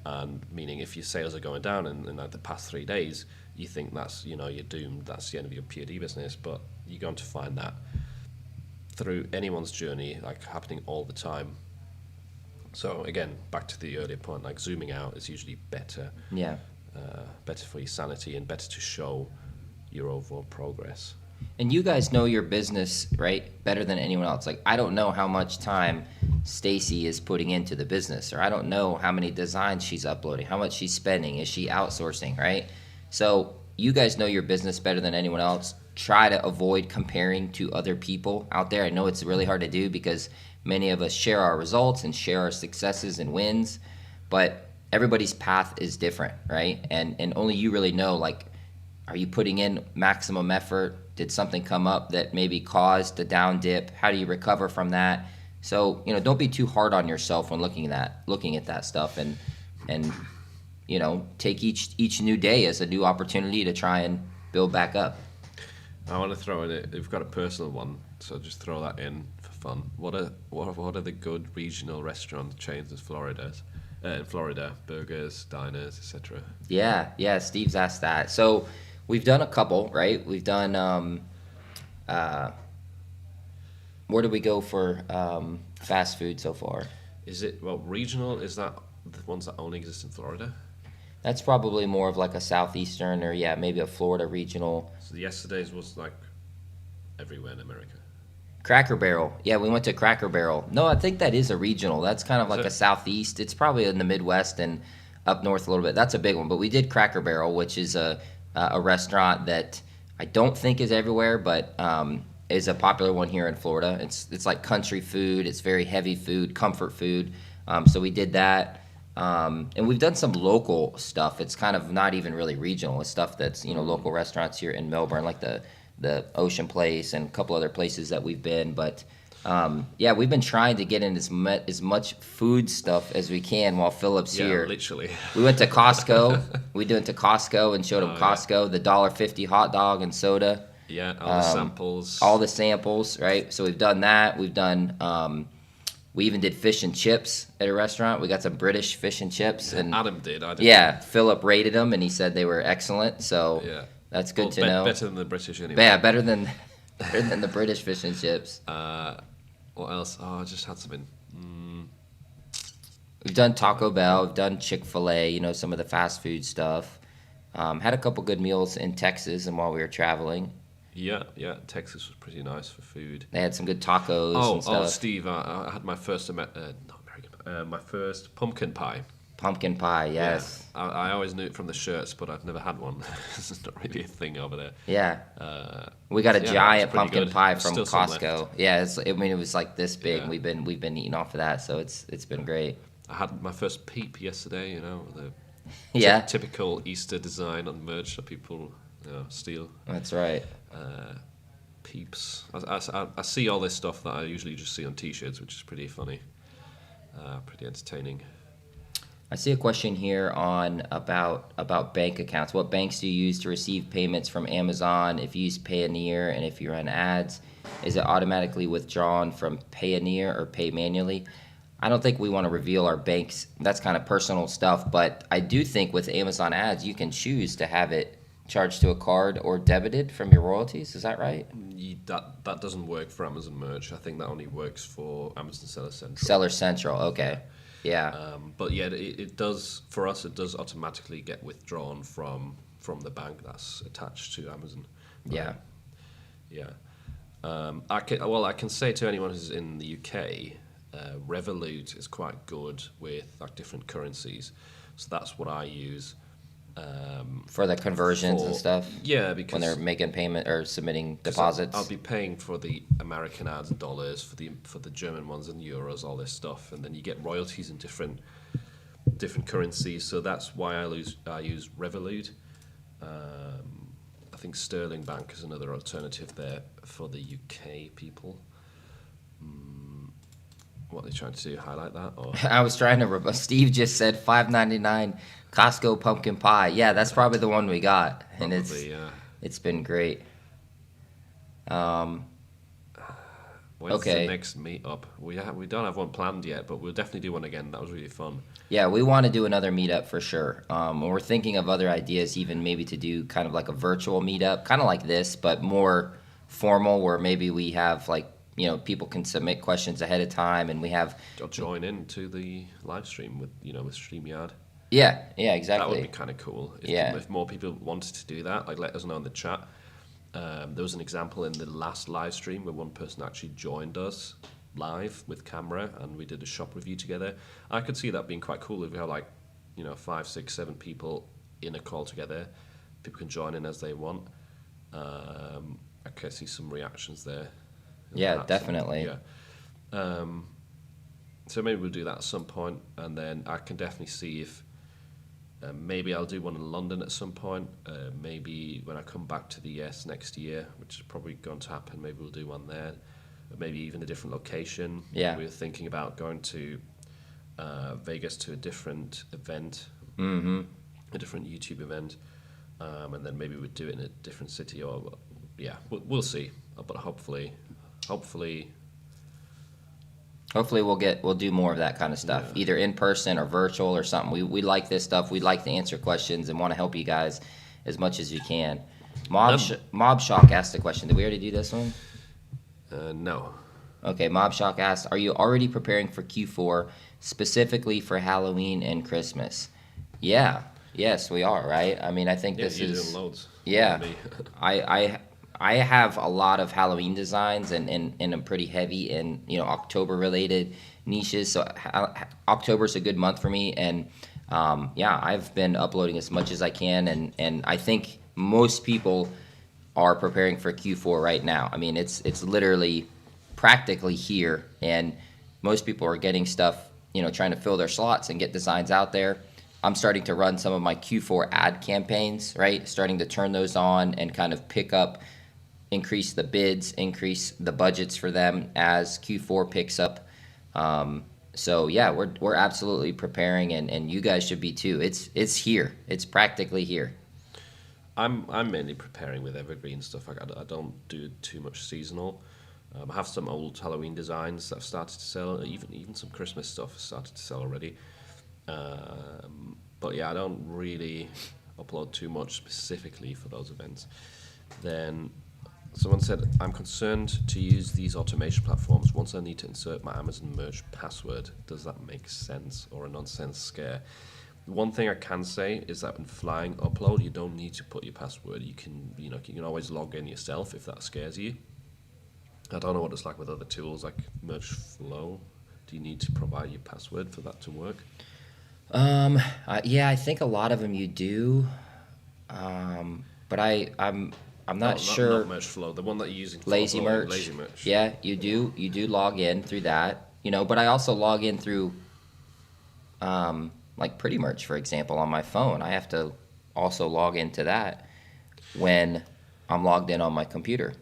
And meaning if your sales are going down in like the past 3 days, you think that's, you're doomed, that's the end of your POD business. But you're going to find that through anyone's journey, like happening all the time. So again, back to the earlier point, like zooming out is usually better. Yeah. Better for your sanity and better to show your overall progress. And you guys know your business, right, better than anyone else. Like, I don't know how much time Stacy is putting into the business, or I don't know how many designs she's uploading, how much she's spending, is she outsourcing, right? So you guys know your business better than anyone else. Try to avoid comparing to other people out there. I know it's really hard to do because many of us share our results and share our successes and wins, but everybody's path is different, right? And only you really know, like, are you putting in maximum effort? Did something come up that maybe caused a down dip? How do you recover from that? So, don't be too hard on yourself when looking at that stuff, and take each new day as a new opportunity to try and build back up. I want to throw in it. We've got a personal one, so just throw that in for fun. What are the good regional restaurant chains in Florida? Burgers, diners, etc. Yeah. Steve's asked that. So we've done a couple, right? We've done. Where did we go for fast food so far? Is it regional? Is that the ones that only exist in Florida? That's probably more of like a southeastern, or maybe a Florida regional. So yesterday's was like everywhere in America. Cracker Barrel. Yeah, we went to Cracker Barrel. No, I think that is a regional. That's kind of like a southeast. It's probably in the Midwest and up north a little bit. That's a big one. But we did Cracker Barrel, which is a restaurant that I don't think is everywhere, but is a popular one here in Florida. It's like country food. It's very heavy food, comfort food. So we did that. And we've done some local stuff. It's kind of not even really regional. It's stuff that's, local restaurants here in Melbourne, like the Ocean Place and a couple other places that we've been. But Yeah, we've been trying to get in as much food stuff as we can while Philip's Yeah, here. literally. We went to Costco. We went to Costco and showed him Oh, yeah. Costco, the $1.50 hot dog and soda, Yeah, all the samples. all the samples, right? So we've done that. We've done. We even did fish and chips at a restaurant. We got some British fish and chips, and Adam did. I didn't. yeah, Philip rated them, and he said they were excellent. So Yeah. that's good Well, to know. Better than the British anyway. Yeah, better than the British fish and chips. What else? Oh, I just had something. We've done Taco Bell, we've done Chick-fil-A, some of the fast food stuff. Had a couple good meals in Texas and while we were traveling. Yeah. Texas was pretty nice for food. They had some good tacos and stuff. Steve, I had my first my first pumpkin pie. Pumpkin pie, yes. Yeah. I always knew it from the shirts, but I've never had one. It's not really a thing over there. Yeah. We got a giant pretty pumpkin good. pie There's from still some Costco. Yeah, it was like this big. Yeah. We've been eating off of that, so it's been great. I had my first peep yesterday. The Yeah, typical Easter design on merch that people steal. that's right. Peeps. I see all this stuff that I usually just see on T-shirts, which is pretty funny, pretty entertaining. I see a question here about bank accounts. What banks do you use to receive payments from Amazon? If you use Payoneer and if you run ads, is it automatically withdrawn from Payoneer or pay manually? I don't think we want to reveal our banks. That's kind of personal stuff, but I do think with Amazon ads, you can choose to have it charged to a card or debited from your royalties. Is that right? That doesn't work for Amazon merch. I think that only works for Amazon Seller Central. Seller Central, okay. Yeah. But yeah, it does for us. It does automatically get withdrawn from the bank that's attached to Amazon. Yeah. Yeah. I can say to anyone who's in the UK, Revolut is quite good with like different currencies, so that's what I use. For the conversions and stuff? Yeah, because when they're making payment or submitting deposits? I'll be paying for the American ads in dollars, for the German ones in euros, all this stuff, and then you get royalties in different currencies. So that's why I use Revolut. I think Sterling Bank is another alternative there for the UK people. What are they trying to do? Highlight that? Or? I was trying to. Steve just said $5.99 Costco pumpkin pie. Yeah, that's probably the one we got, and it's been great. When's okay. the next meetup? We don't have one planned yet, but we'll definitely do one again. That was really fun. Yeah, we want to do another meetup for sure. We're thinking of other ideas, even maybe to do kind of like a virtual meetup, kind of like this, but more formal, where maybe we have like. People can submit questions ahead of time, and we have. Or join in to the live stream with StreamYard. Yeah, exactly. That would be kind of cool. If more people wanted to do that, like let us know in the chat. There was an example in the last live stream where one person actually joined us live with camera, and we did a shop review together. I could see that being quite cool if we have 5, 6, 7 people in a call together. People can join in as they want. I can see some reactions there. Yeah, definitely. So maybe we'll do that at some point, and then I can definitely see if maybe I'll do one in London at some point. Maybe when I come back to the US next year, which is probably going to happen, maybe we'll do one there. Maybe even a different location. Yeah. We're thinking about going to Vegas to a different event, a different YouTube event, and then maybe we'd do it in a different city. Or we'll see. But hopefully we'll do more of that kind of stuff, either in person or virtual or something. We like this stuff. We like to answer questions and want to help you guys as much as we can. Mob Shock asked a question. Did we already do this one? No. Okay, Mob Shock asked, are you already preparing for Q4 specifically for Halloween and Christmas? Yes, we are, right? I mean, I think this you're is... doing loads. Yeah, I have a lot of Halloween designs, and I'm pretty heavy in October related niches. So October's a good month for me, and I've been uploading as much as I can, and I think most people are preparing for Q4 right now. I mean, it's literally practically here, and most people are getting stuff, trying to fill their slots and get designs out there. I'm starting to run some of my Q4 ad campaigns, right? Starting to turn those on and kind of pick up increase the bids, increase the budgets for them as Q4 picks up. So yeah, we're absolutely preparing, and you guys should be too. It's here. It's practically here. I'm mainly preparing with evergreen stuff. I don't do too much seasonal. I have some old Halloween designs that I've started to sell. Even some Christmas stuff has started to sell already. But yeah, I don't really upload too much specifically for those events. Then someone said, I'm concerned to use these automation platforms once I need to insert my Amazon merch password. Does that make sense or a nonsense scare? One thing I can say is that when flying upload, you don't need to put your password. You can always log in yourself if that scares you. I don't know what it's like with other tools like Merge Flow. Do you need to provide your password for that to work? Yeah, I think a lot of them you do, but I'm not sure. Not Merge Flow, the one that you're using for Lazy uploading, Merch. Lazy Merch. Yeah, you do log in through that, but I also log in through, like Pretty Merch, for example, on my phone. I have to also log into that when I'm logged in on my computer.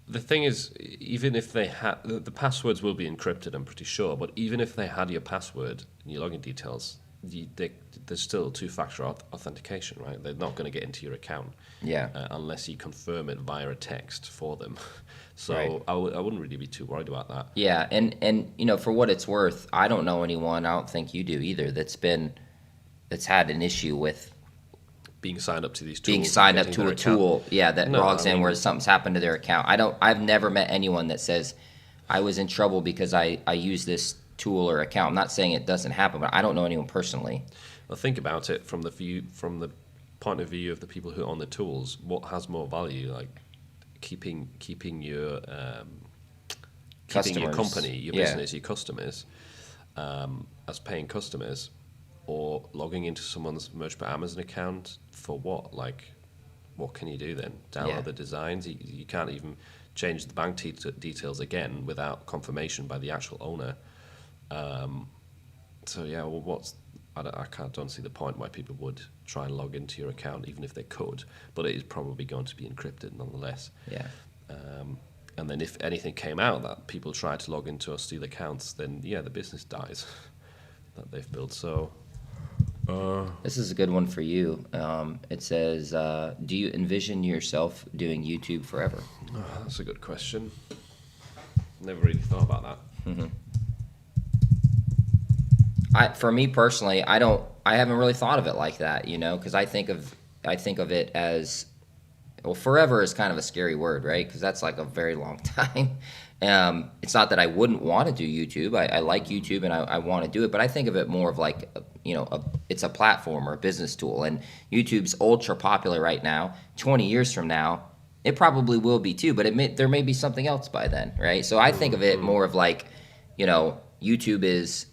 The thing is, even if they had the passwords will be encrypted, I'm pretty sure. But even if they had your password and your login details, there's still two-factor authentication, right? They're not going to get into your account, unless you confirm it via a text for them. So right. I wouldn't really be too worried about that. Yeah, and for what it's worth, I don't know anyone. I don't think you do either. That's had an issue with being signed up to these tools. Being signed up to a tool, that logs in where something's happened to their account. I've never met anyone that says I was in trouble because I use this tool or account. I'm not saying it doesn't happen, but I don't know anyone personally. Well, think about it from the point of view of the people who own the tools. What has more value, like keeping your company, your business, your customers as paying customers, or logging into someone's Merch by Amazon account for what? Like, what can you do then? Download the designs? You can't even change the bank details again without confirmation by the actual owner. So yeah, well, I don't see the point why people would try and log into your account, even if they could. But it is probably going to be encrypted nonetheless. Yeah. And then if anything came out that people tried to log into or steal accounts, then the business dies that they've built. So. This is a good one for you. It says, do you envision yourself doing YouTube forever? Oh, that's a good question. Never really thought about that. Mm-hmm. For me personally, I haven't really thought of it like that, because I think of it as, well, forever is kind of a scary word, right? Because that's like a very long time. It's not that I wouldn't want to do YouTube. I like YouTube and I want to do it, but I think of it more of like, it's a platform or a business tool. And YouTube's ultra popular right now. 20 years from now, it probably will be too, but there may be something else by then, right? So I think of it more of like, YouTube is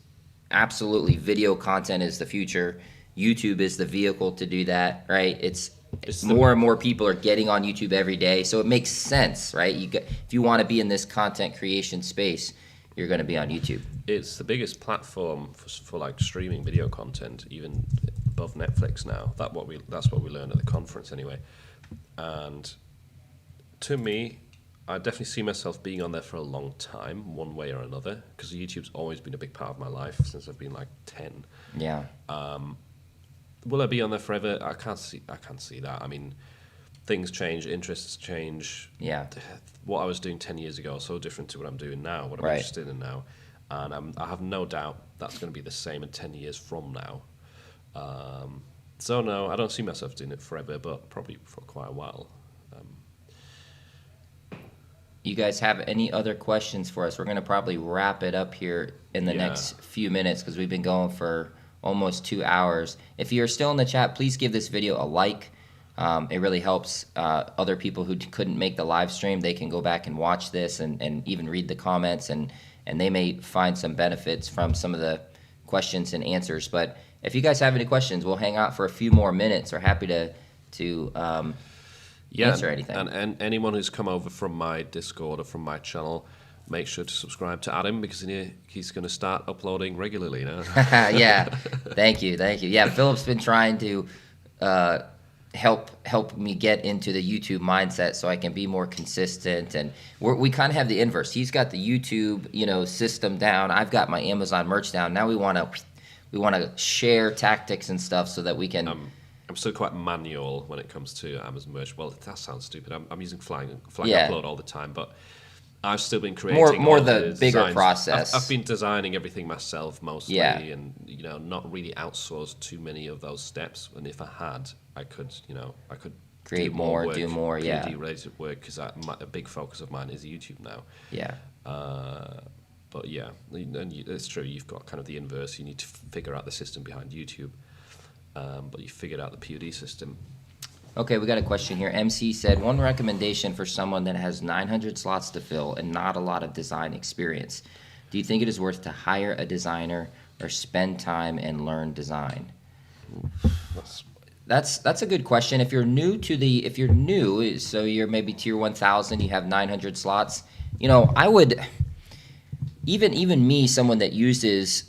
absolutely, video content is the future. YouTube is the vehicle to do that, right? It's more and more people are getting on YouTube every day, so it makes sense, right? If you want to be in this content creation space, you're going to be on YouTube. It's the biggest platform for like streaming video content, even above Netflix now. That's what we learned at the conference anyway. And to me, I definitely see myself being on there for a long time, one way or another, because YouTube's always been a big part of my life since I've been like 10. Yeah. Will I be on there forever? I can't see that. I mean, things change, interests change. Yeah. What I was doing 10 years ago is so different to what I'm doing now, what I'm interested in now. And I have no doubt that's going to be the same in 10 years from now. So no, I don't see myself doing it forever, but probably for quite a while. You guys have any other questions for us? We're going to probably wrap it up here in the next few minutes because we've been going for almost 2 hours. If you're still in the chat, please give this video a like. It really helps other people who couldn't make the live stream. They can go back and watch this and even read the comments, and they may find some benefits from some of the questions and answers. But if you guys have any questions, we'll hang out for a few more minutes. We're happy to answer anything. And anyone who's come over from my Discord or from my channel, make sure to subscribe to Adam because he's going to start uploading regularly now. Yeah, thank you. Yeah, Philip's been trying to help me get into the YouTube mindset so I can be more consistent. And we kind of have the inverse. He's got the YouTube, system down. I've got my Amazon merch down. Now we want to share tactics and stuff so that we can. I'm still quite manual when it comes to Amazon merch. Well, that sounds stupid. I'm using Flying Yeah. Upload all the time, but I've still been creating more all the bigger designs. process. I've been designing everything myself mostly, Yeah. and not really outsourced too many of those steps. And if I had, I could Create do more, work, do more, yeah. PhD related work, because a big focus of mine is YouTube now. Yeah. But yeah, and it's true. You've got kind of the inverse. You need to figure out the system behind YouTube, but you figured out the POD system. Okay, we got a question here. MC said, one recommendation for someone that has 900 slots to fill and not a lot of design experience. Do you think it is worth to hire a designer or spend time and learn design? That's a good question. If you're new, so you're maybe tier 1000, you have 900 slots. I would even me, someone that uses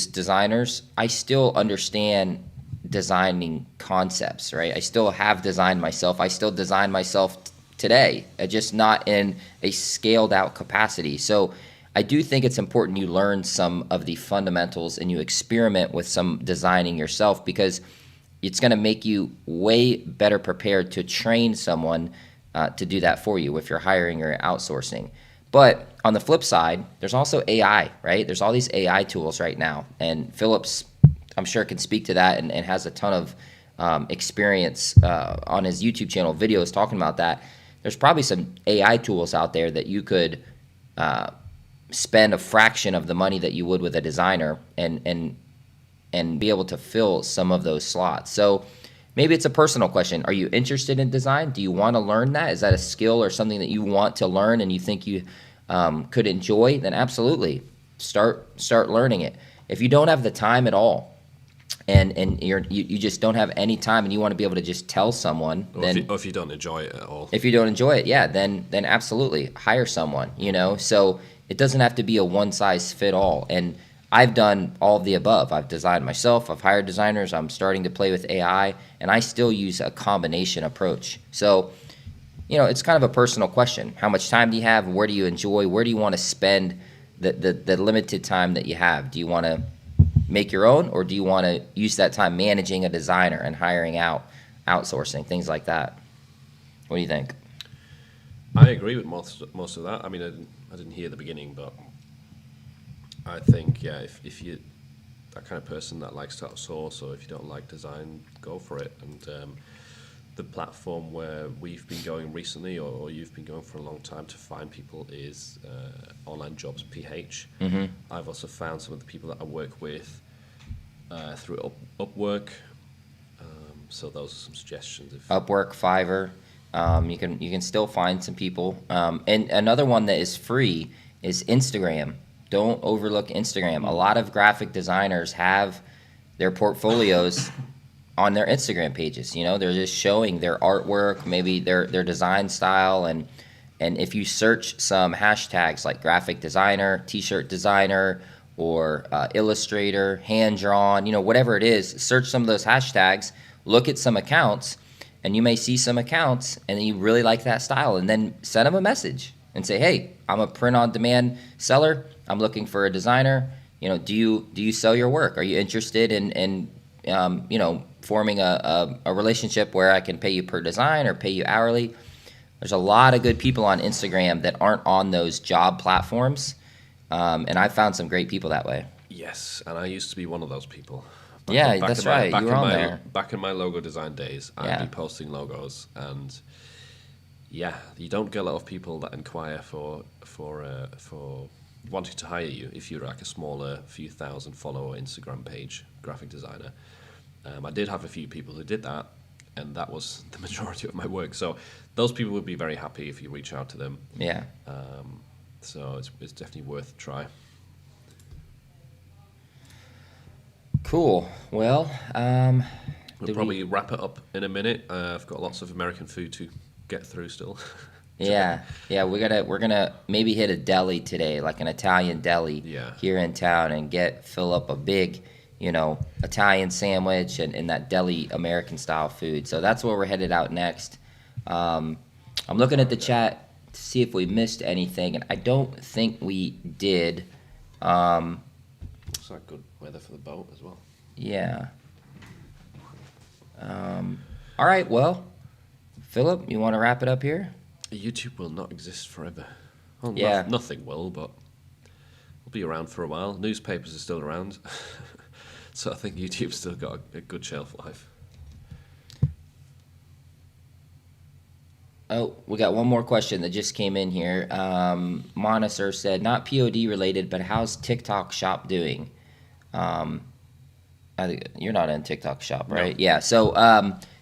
designers, I still understand designing concepts, right? I still have designed myself. I still design myself today, just not in a scaled out capacity. So I do think it's important you learn some of the fundamentals and you experiment with some designing yourself, because it's going to make you way better prepared to train someone to do that for you if you're hiring or outsourcing. But on the flip side, there's also AI, right? There's all these AI tools right now, and Phillips, I'm sure, can speak to that and has a ton of experience on his YouTube channel, videos talking about that. There's probably some AI tools out there that you could spend a fraction of the money that you would with a designer and be able to fill some of those slots. So maybe it's a personal question. Are you interested in design? Do you want to learn that? Is that a skill or something that you want to learn and you think you could enjoy? Then absolutely start learning it. If you don't have the time at all, and you just don't have any time and you want to be able to just tell someone, Or if you don't enjoy it at all. If you don't enjoy it, yeah, then absolutely hire someone, So it doesn't have to be a one size fit all. And I've done all of the above. I've designed myself, I've hired designers, I'm starting to play with AI, and I still use a combination approach. So, it's kind of a personal question. How much time do you have? Where do you enjoy? Where do you want to spend the limited time that you have? Do you want to make your own, or do you want to use that time managing a designer and hiring outsourcing, things like that? What do you think? I agree with most of that. I mean, I didn't hear the beginning, but I think, yeah, if you're that kind of person that likes to outsource, or if you don't like design, go for it. And the platform where we've been going recently, or you've been going for a long time to find people, is Online Jobs PH. Mm-hmm. I've also found some of the people that I work with through Upwork. So those are some suggestions. Upwork, Fiverr. You can still find some people. And another one that is free is Instagram. Don't overlook Instagram. A lot of graphic designers have their portfolios on their Instagram pages. They're just showing their artwork, maybe their design style, and if you search some hashtags like graphic designer, t-shirt designer, or illustrator, hand drawn, whatever it is, search some of those hashtags, look at some accounts, and you may see some accounts and you really like that style, and then send them a message and say, hey, I'm a print-on-demand seller. I'm looking for a designer. Do you sell your work? Are you interested in forming a relationship where I can pay you per design or pay you hourly? There's a lot of good people on Instagram that aren't on those job platforms, and I've found some great people that way. Yes, and I used to be one of those people. That's right. You were on there. Back in my logo design days, I'd be posting logos, and yeah, you don't get a lot of people that inquire for wanting to hire you if you're like a smaller, few thousand follower Instagram page graphic designer. I did have a few people who did that, and that was the majority of my work. So those people would be very happy if you reach out to them. Yeah. So it's definitely worth a try. Cool. Well, we'll probably wrap it up in a minute. I've got lots of American food to get through still. Yeah, we're gonna maybe hit a deli today, like an Italian deli here in town, and fill up a big Italian sandwich and that deli American style food. So that's where we're headed out next. I'm looking at the chat to see if we missed anything, and I don't think we did. Looks like good weather for the boat as well. Yeah. All right, well, Philip, you want to wrap it up here? YouTube will not exist forever. Well, Yeah. nothing will, but we'll be around for a while. Newspapers are still around. So I think YouTube's still got a good shelf life. Oh, we got one more question that just came in here. Monisir said, not POD related, but how's TikTok Shop doing? I think you're not in TikTok Shop, right? No. Yeah. So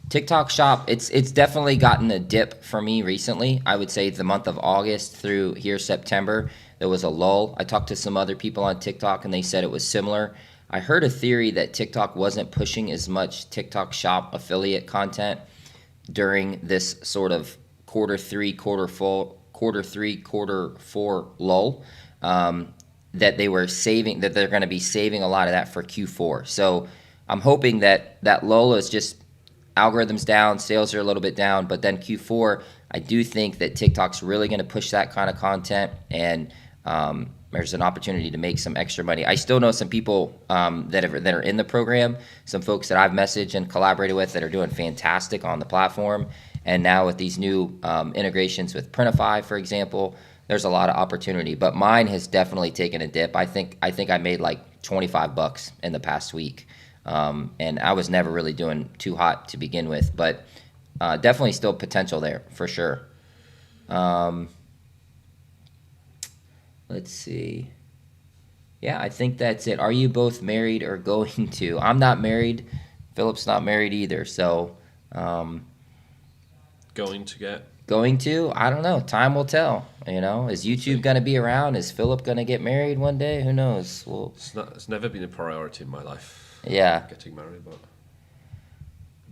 TikTok Shop, it's definitely gotten a dip for me recently. I would say the month of August through here September, there was a lull. I talked to some other people on TikTok, and they said it was similar. I heard a theory that TikTok wasn't pushing as much TikTok Shop affiliate content during this sort of quarter three, quarter four lull, that they were saving, that they're going to be saving a lot of that for Q4. So I'm hoping that lull is just algorithms down, sales are a little bit down, but then Q4, I do think that TikTok's really going to push that kind of content, and there's an opportunity to make some extra money. I still know some people that are in the program, some folks that I've messaged and collaborated with that are doing fantastic on the platform. And now with these new integrations with Printify, for example, there's a lot of opportunity. But mine has definitely taken a dip. I think I made like $25 in the past week, and I was never really doing too hot to begin with. But definitely still potential there for sure. Let's see. Yeah, I think that's it. Are you both married or going to? I'm not married. Philip's not married either. So. Going to get? Going to? I don't know. Time will tell. Is YouTube going to be around? Is Philip going to get married one day? Who knows? Well, It's never been a priority in my life. Yeah. Getting married, but.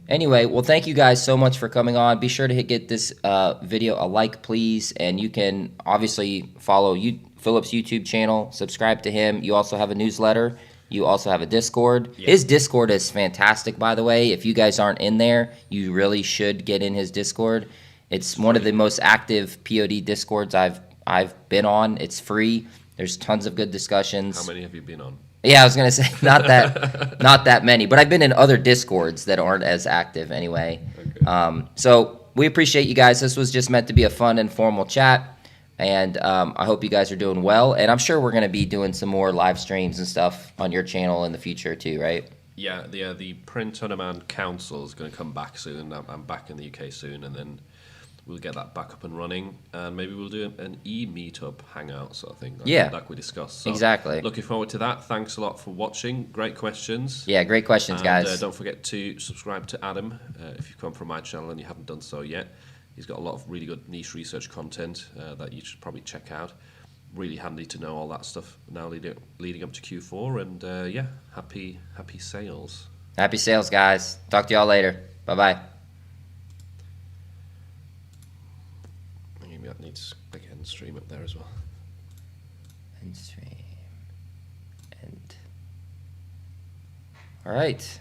Anyway, well, thank you guys so much for coming on. Be sure to get this video a like, please, and you can obviously follow Philip's YouTube channel, subscribe to him. You also have a newsletter. You also have a Discord. Yeah. His Discord is fantastic, by the way. If you guys aren't in there, you really should get in his Discord. It's one of the most active POD Discords I've been on. It's free. There's tons of good discussions. How many have you been on? Yeah, I was gonna say not that many, but I've been in other Discords that aren't as active anyway. Okay. So we appreciate you guys. This was just meant to be a fun, informal chat. And I hope you guys are doing well. And I'm sure we're going to be doing some more live streams and stuff on your channel in the future too, right? Yeah, the Print on Demand Council is going to come back soon. I'm back in the UK soon, and then we'll get that back up and running. And maybe we'll do an e-meetup hangout sort of thing. Like we discussed. So exactly. Looking forward to that. Thanks a lot for watching. Great questions. Yeah, great questions, guys. Don't forget to subscribe to Adam if you've come from my channel and you haven't done so yet. He's got a lot of really good niche research content that you should probably check out. Really handy to know all that stuff now leading up to Q4. And yeah, happy sales. Happy sales, guys. Talk to y'all later. Bye-bye. Maybe that needs to click end stream up there as well. End stream. End. All right.